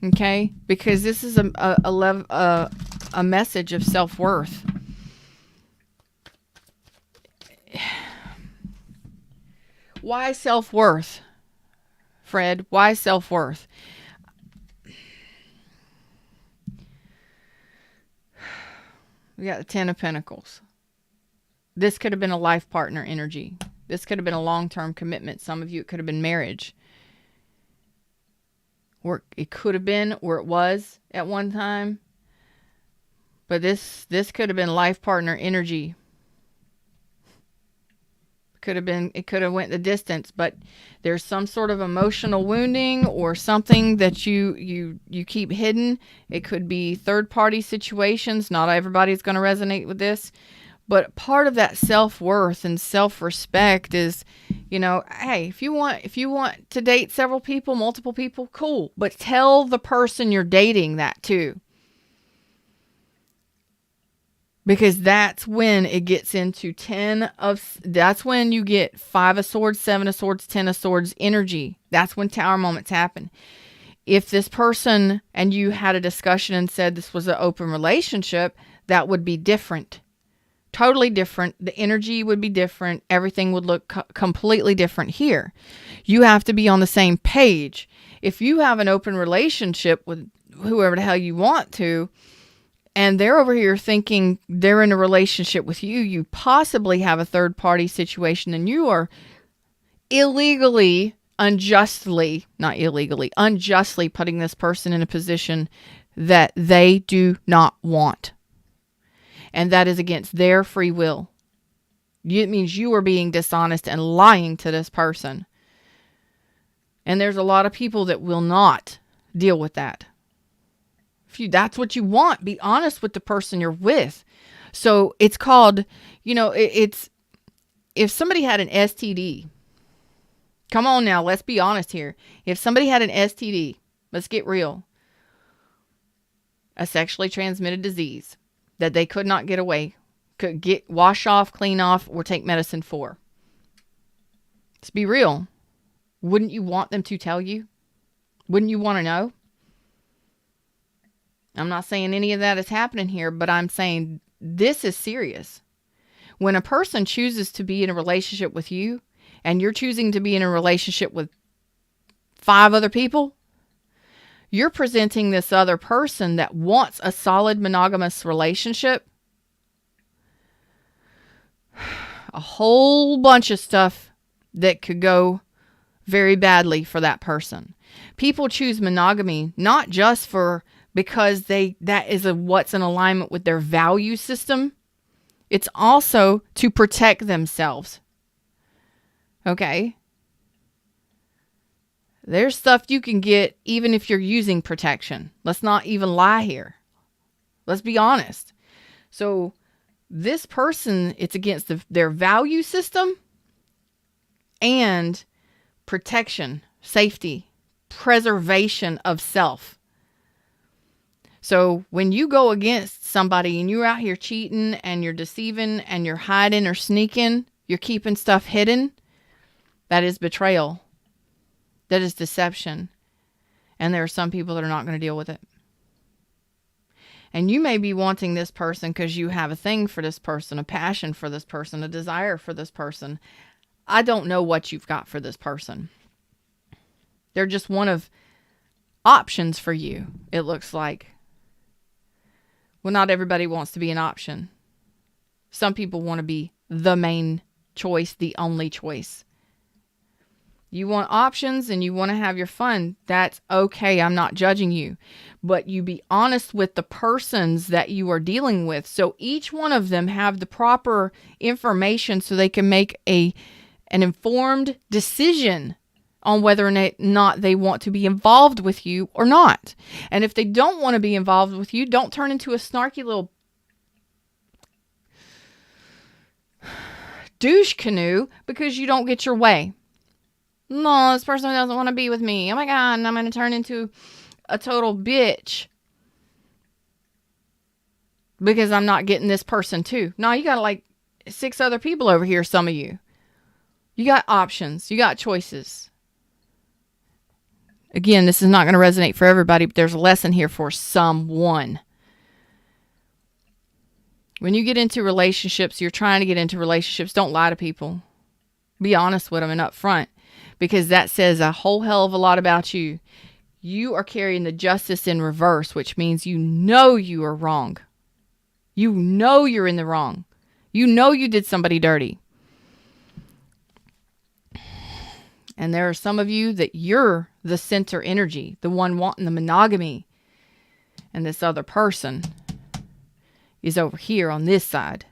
Okay? Because this is a message of self-worth. Why self-worth? Fred, why self-worth? We got the Ten of Pentacles. This could have been a life partner energy. This could have been a long-term commitment. Some of you, it could have been marriage. Or it could have been, or it was at one time. But this could have been life partner energy. It could have went the distance, but there's some sort of emotional wounding or something that you keep hidden. It could be third-party situations. Not everybody's going to resonate with this, but part of that self-worth and self-respect is, hey, if you want to date several people, multiple people, cool, but tell the person you're dating that too. Because that's when it gets into that's when you get 5 of Swords, 7 of Swords, 10 of Swords energy. That's when Tower moments happen. If this person and you had a discussion and said this was an open relationship, that would be different. Totally different. The energy would be different. Everything would look completely different here. You have to be on the same page. If you have an open relationship with whoever the hell you want to, and they're over here thinking they're in a relationship with you, you possibly have a third-party situation, and you are unjustly putting this person in a position that they do not want. And that is against their free will. It means you are being dishonest and lying to this person. And there's a lot of people that will not deal with that. If that's what you want, be honest with the person you're with. So it's called, it's if somebody had an STD, come on now, let's be honest here. If somebody had an STD, let's get real, a sexually transmitted disease that they could not get away, could wash off, clean off, or take medicine for. Let's be real. Wouldn't you want them to tell you? Wouldn't you want to know? I'm not saying any of that is happening here, but I'm saying this is serious. When a person chooses to be in a relationship with you, and you're choosing to be in a relationship with 5 other people, you're presenting this other person that wants a solid monogamous relationship a whole bunch of stuff that could go very badly for that person. People choose monogamy not just because that is what's in alignment with their value system. It's also to protect themselves. Okay? There's stuff you can get even if you're using protection. Let's not even lie here. Let's be honest. So this person, it's against their value system and protection, safety, preservation of self. So when you go against somebody and you're out here cheating and you're deceiving and you're hiding or sneaking, you're keeping stuff hidden, that is betrayal. That is deception. And there are some people that are not going to deal with it. And you may be wanting this person because you have a thing for this person, a passion for this person, a desire for this person. I don't know what you've got for this person. They're just one of options for you, it looks like. Well, not everybody wants to be an option. Some people want to be the main choice, the only choice. You want options and you want to have your fun. That's okay. I'm not judging you. But you be honest with the persons that you are dealing with. So each one of them have the proper information so they can make an informed decision on whether or not they want to be involved with you or not. And if they don't want to be involved with you, don't turn into a snarky little douche canoe because you don't get your way. No, this person doesn't want to be with me. Oh my God, and I'm going to turn into a total bitch because I'm not getting this person too. No, you got like 6 other people over here, some of you. You got options. You got choices. Again, this is not going to resonate for everybody, but there's a lesson here for someone. When you get into relationships, you're trying to get into relationships, don't lie to people. Be honest with them and upfront. Because that says a whole hell of a lot about you. You are carrying the justice in reverse, which means you know you are wrong. You know you're in the wrong. You know you did somebody dirty. And there are some of you that you're the center energy, the one wanting the monogamy. And this other person is over here on this side.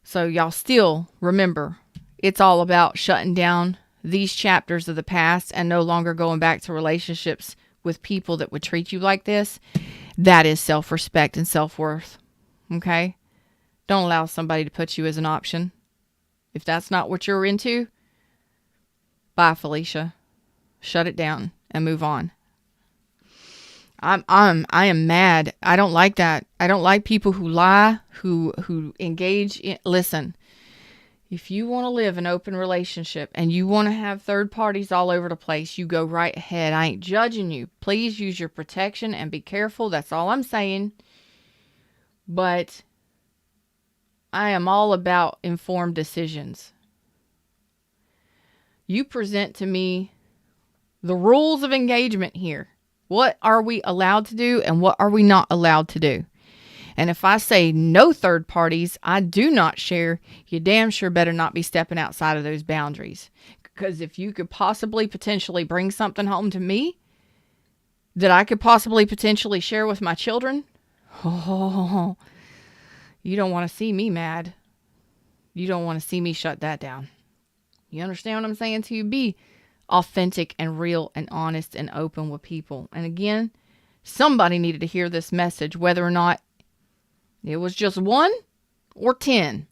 So y'all still remember, it's all about shutting down these chapters of the past and no longer going back to relationships with people that would treat you like this. That is self-respect and self-worth. Okay? Don't allow somebody to put you as an option. If that's not what you're into, bye, Felicia. Shut it down and move on. I am mad. I don't like that. I don't like people who lie, who engage in. Listen, if you want to live an open relationship and you want to have third parties all over the place, you go right ahead. I ain't judging you. Please use your protection and be careful. That's all I'm saying. But I am all about informed decisions. You present to me the rules of engagement here. What are we allowed to do and what are we not allowed to do? And if I say no third parties, I do not share, you damn sure better not be stepping outside of those boundaries. Because if you could possibly potentially bring something home to me that I could possibly potentially share with my children, oh, you don't want to see me mad. You don't want to see me shut that down. You understand what I'm saying to you? Be authentic and real and honest and open with people. And again, somebody needed to hear this message, whether or not it was just 1 or 10.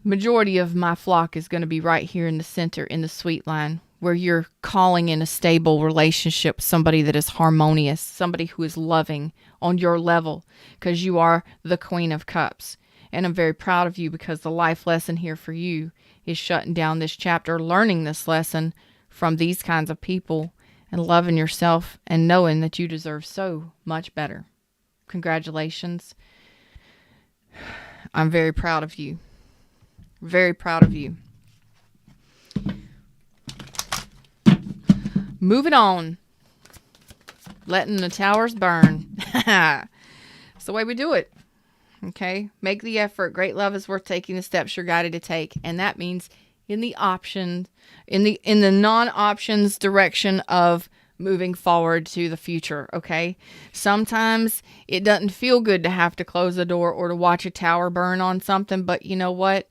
Majority of my flock is going to be right here in the center, in the sweet line, where you're calling in a stable relationship with somebody that is harmonious, somebody who is loving on your level, because you are the Queen of Cups. And I'm very proud of you, because the life lesson here for you is shutting down this chapter, learning this lesson from these kinds of people, and loving yourself and knowing that you deserve so much better. Congratulations. I'm very proud of you. Very proud of you. Moving on. Letting the towers burn. It's the way we do it. Okay? Make the effort. Great love is worth taking the steps you're guided to take. And that means in the option, in the non-options direction of moving forward to the future. Okay? Sometimes it doesn't feel good to have to close the door or to watch a tower burn on something. But you know what?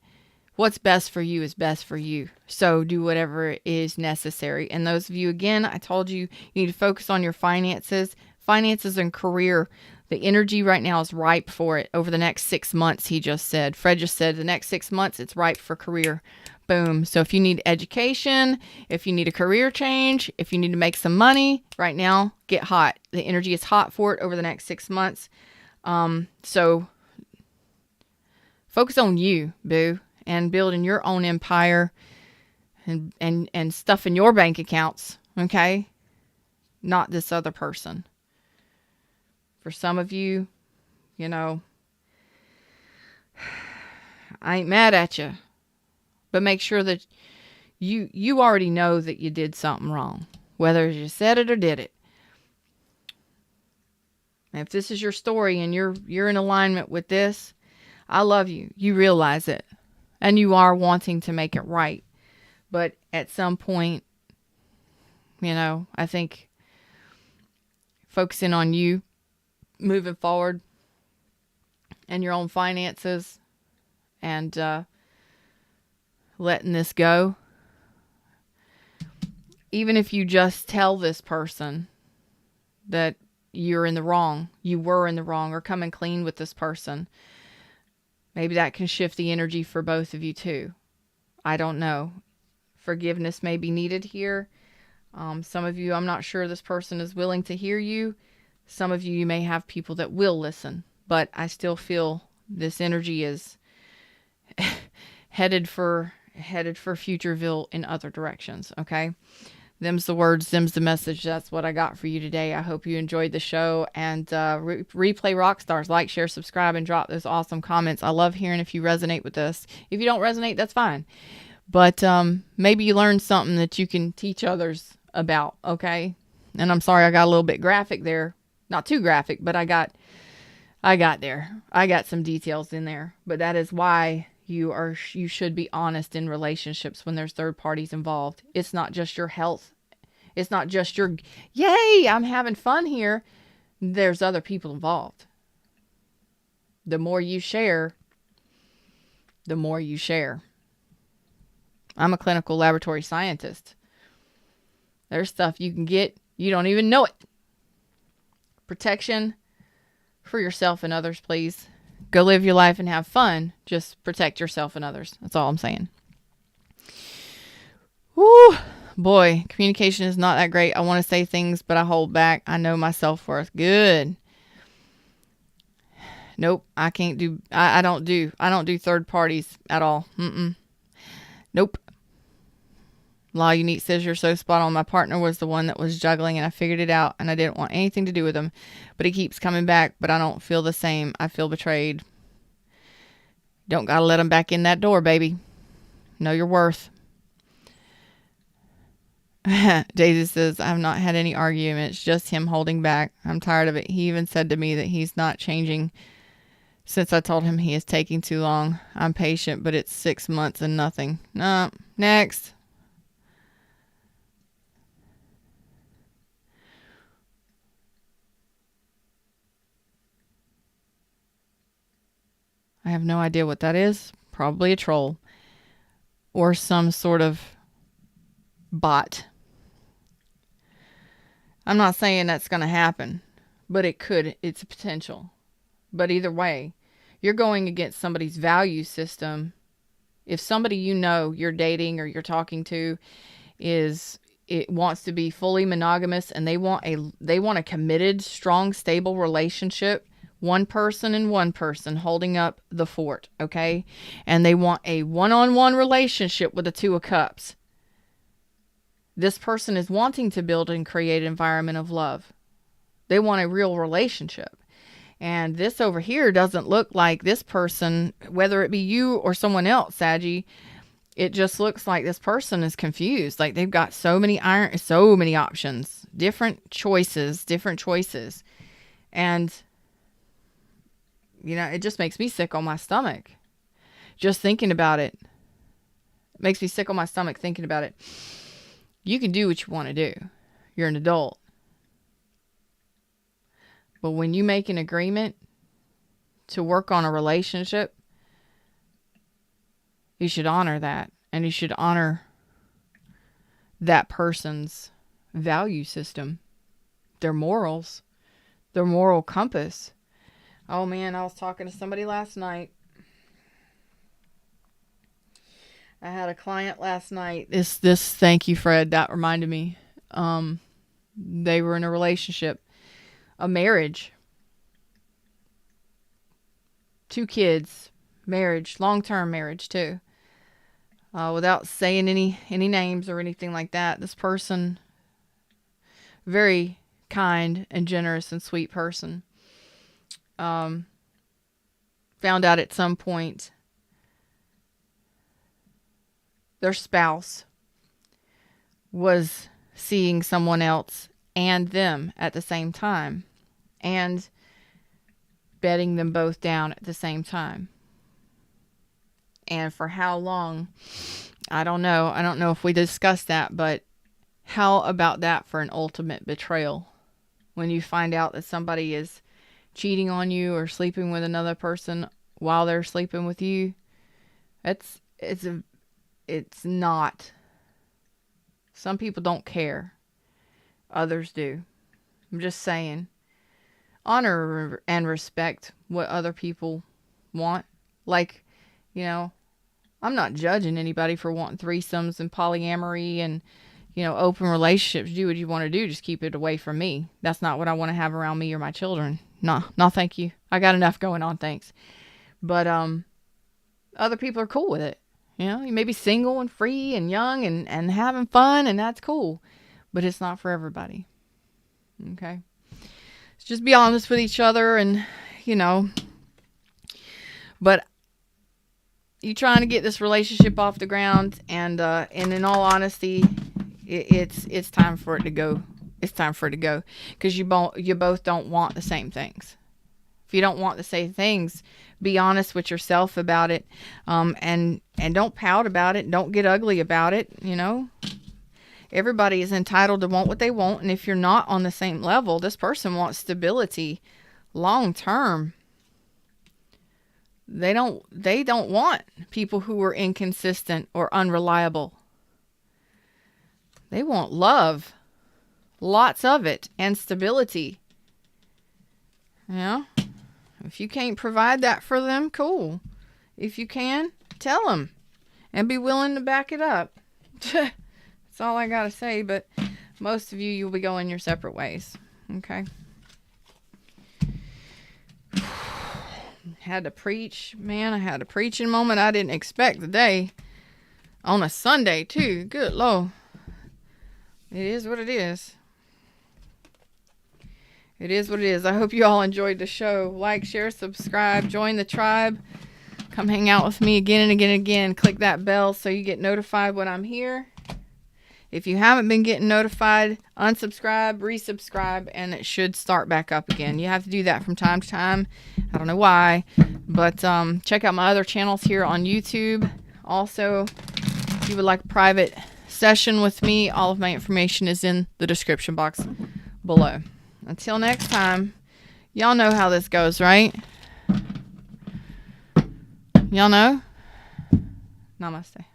What's best for you is best for you. So do whatever is necessary. And those of you, again, I told you, you need to focus on your finances. Finances and career. The energy right now is ripe for it over the next 6 months, he just said. Fred just said the next 6 months, it's ripe for career. Boom. So if you need education, if you need a career change, if you need to make some money, right now, get hot. The energy is hot for it over the next 6 months. So focus on you, boo. And building your own empire and stuff in your bank accounts, okay? Not this other person. For some of you, you know, I ain't mad at you. But make sure that you already know that you did something wrong. Whether you said it or did it. And if this is your story and you're in alignment with this, I love you. You realize it. And you are wanting to make it right. But at some point, you know, I think focusing on you, moving forward, and your own finances, and letting this go. Even if you just tell this person that you're in the wrong, you were in the wrong, or coming clean with this person, maybe that can shift the energy for both of you too. I don't know. Forgiveness may be needed here. Some of you, I'm not sure this person is willing to hear you. Some of you, you may have people that will listen. But I still feel this energy is headed for Futureville in other directions. Okay? Them's the words, them's the message. That's what I got for you today. I hope you enjoyed the show. And Replay Rockstars, like, share, subscribe, and drop those awesome comments. I love hearing if you resonate with this. If you don't resonate, that's fine. But maybe you learned something that you can teach others about, okay? And I'm sorry I got a little bit graphic there. Not too graphic, but I got there. I got some details in there. But that is why you should be honest in relationships when there's third parties involved. It's not just your health. It's not just your, yay, I'm having fun here. There's other people involved. The more you share, the more you share. I'm a clinical laboratory scientist. There's stuff you can get, you don't even know it. Protection for yourself and others, please. Go live your life and have fun. Just protect yourself and others. That's all I'm saying. Woo! Boy, communication is not that great. I want to say things, but I hold back. I know my self-worth. Good. Nope, I can't do, I don't do third parties at all. Nope. Law Unique says you're so spot on. My partner was the one that was juggling and I figured it out and I didn't want anything to do with him. But he keeps coming back, but I don't feel the same. I feel betrayed. Don't gotta let him back in that door, baby. Know your worth. Daisy says, I've not had any arguments, just him holding back. I'm tired of it. He even said to me that he's not changing since I told him he is taking too long. I'm patient, but it's 6 months and nothing. No, next. I have no idea what that is. Probably a troll. Or some sort of bot. I'm not saying that's going to happen, but it could. It's a potential. But either way, you're going against somebody's value system If somebody you know you're dating or you're talking to it wants to be fully monogamous and they want a committed, strong, stable relationship, one person and one person holding up the fort, okay? And they want a one-on-one relationship with the Two of Cups. This person is wanting to build and create an environment of love. They want a real relationship. And this over here doesn't look like this person, whether it be you or someone else, Saggy. It just looks like this person is confused. Like they've got so many options, different choices. And, you know, it just makes me sick on my stomach. Just thinking about it. It makes me sick on my stomach thinking about it. You can do what you want to do. You're an adult. But when you make an agreement to work on a relationship, you should honor that. And you should honor that person's value system, their morals, their moral compass. Oh man, I was talking to somebody last night. I had a client last night. This thank you, Fred. That reminded me. They were in a relationship. A marriage, 2 kids, marriage, long-term marriage too. Without saying any names or anything like that, this person, very kind and generous and sweet person, found out at some point their spouse was seeing someone else and them at the same time, and bedding them both down at the same time. And for how long, I don't know. I don't know if we discussed that, but how about that for an ultimate betrayal? When you find out that somebody is cheating on you or sleeping with another person while they're sleeping with you, it's not. Some people don't care. Others do. I'm just saying. Honor and respect what other people want. Like, you know, I'm not judging anybody for wanting threesomes and polyamory and, you know, open relationships. Do what you want to do. Just keep it away from me. That's not what I want to have around me or my children. No, thank you. I got enough going on, thanks. But other people are cool with it. You know, you may be single and free and young and having fun, and that's cool. But it's not for everybody. Okay? Let's just be honest with each other and, you know. But you trying to get this relationship off the ground, and in all honesty, it's time for it to go. It's time for it to go, because you both don't want the same things. If you don't want the same things, be honest with yourself about it, and don't pout about it. Don't get ugly about it. You know, everybody is entitled to want what they want, and if you're not on the same level, this person wants stability, long term. They don't want people who are inconsistent or unreliable. They want love, lots of it, and stability. You know, if you can't provide that for them, cool. If you can, tell them and be willing to back it up. That's all I gotta say, but most of you'll be going your separate ways. Okay. Had to preach. Man, I had a preaching moment I didn't expect today. On a Sunday, too. Good Lord. It is what it is. It is what it is. I hope you all enjoyed the show. Like, share, subscribe, join the tribe. Come hang out with me again and again and again. Click that bell so you get notified when I'm here. If you haven't been getting notified, unsubscribe, resubscribe, and it should start back up again. You have to do that from time to time. I don't know why, but check out my other channels here on YouTube. Also, if you would like a private session with me, all of my information is in the description box below. Until next time, y'all know how this goes, right? Y'all know? Namaste.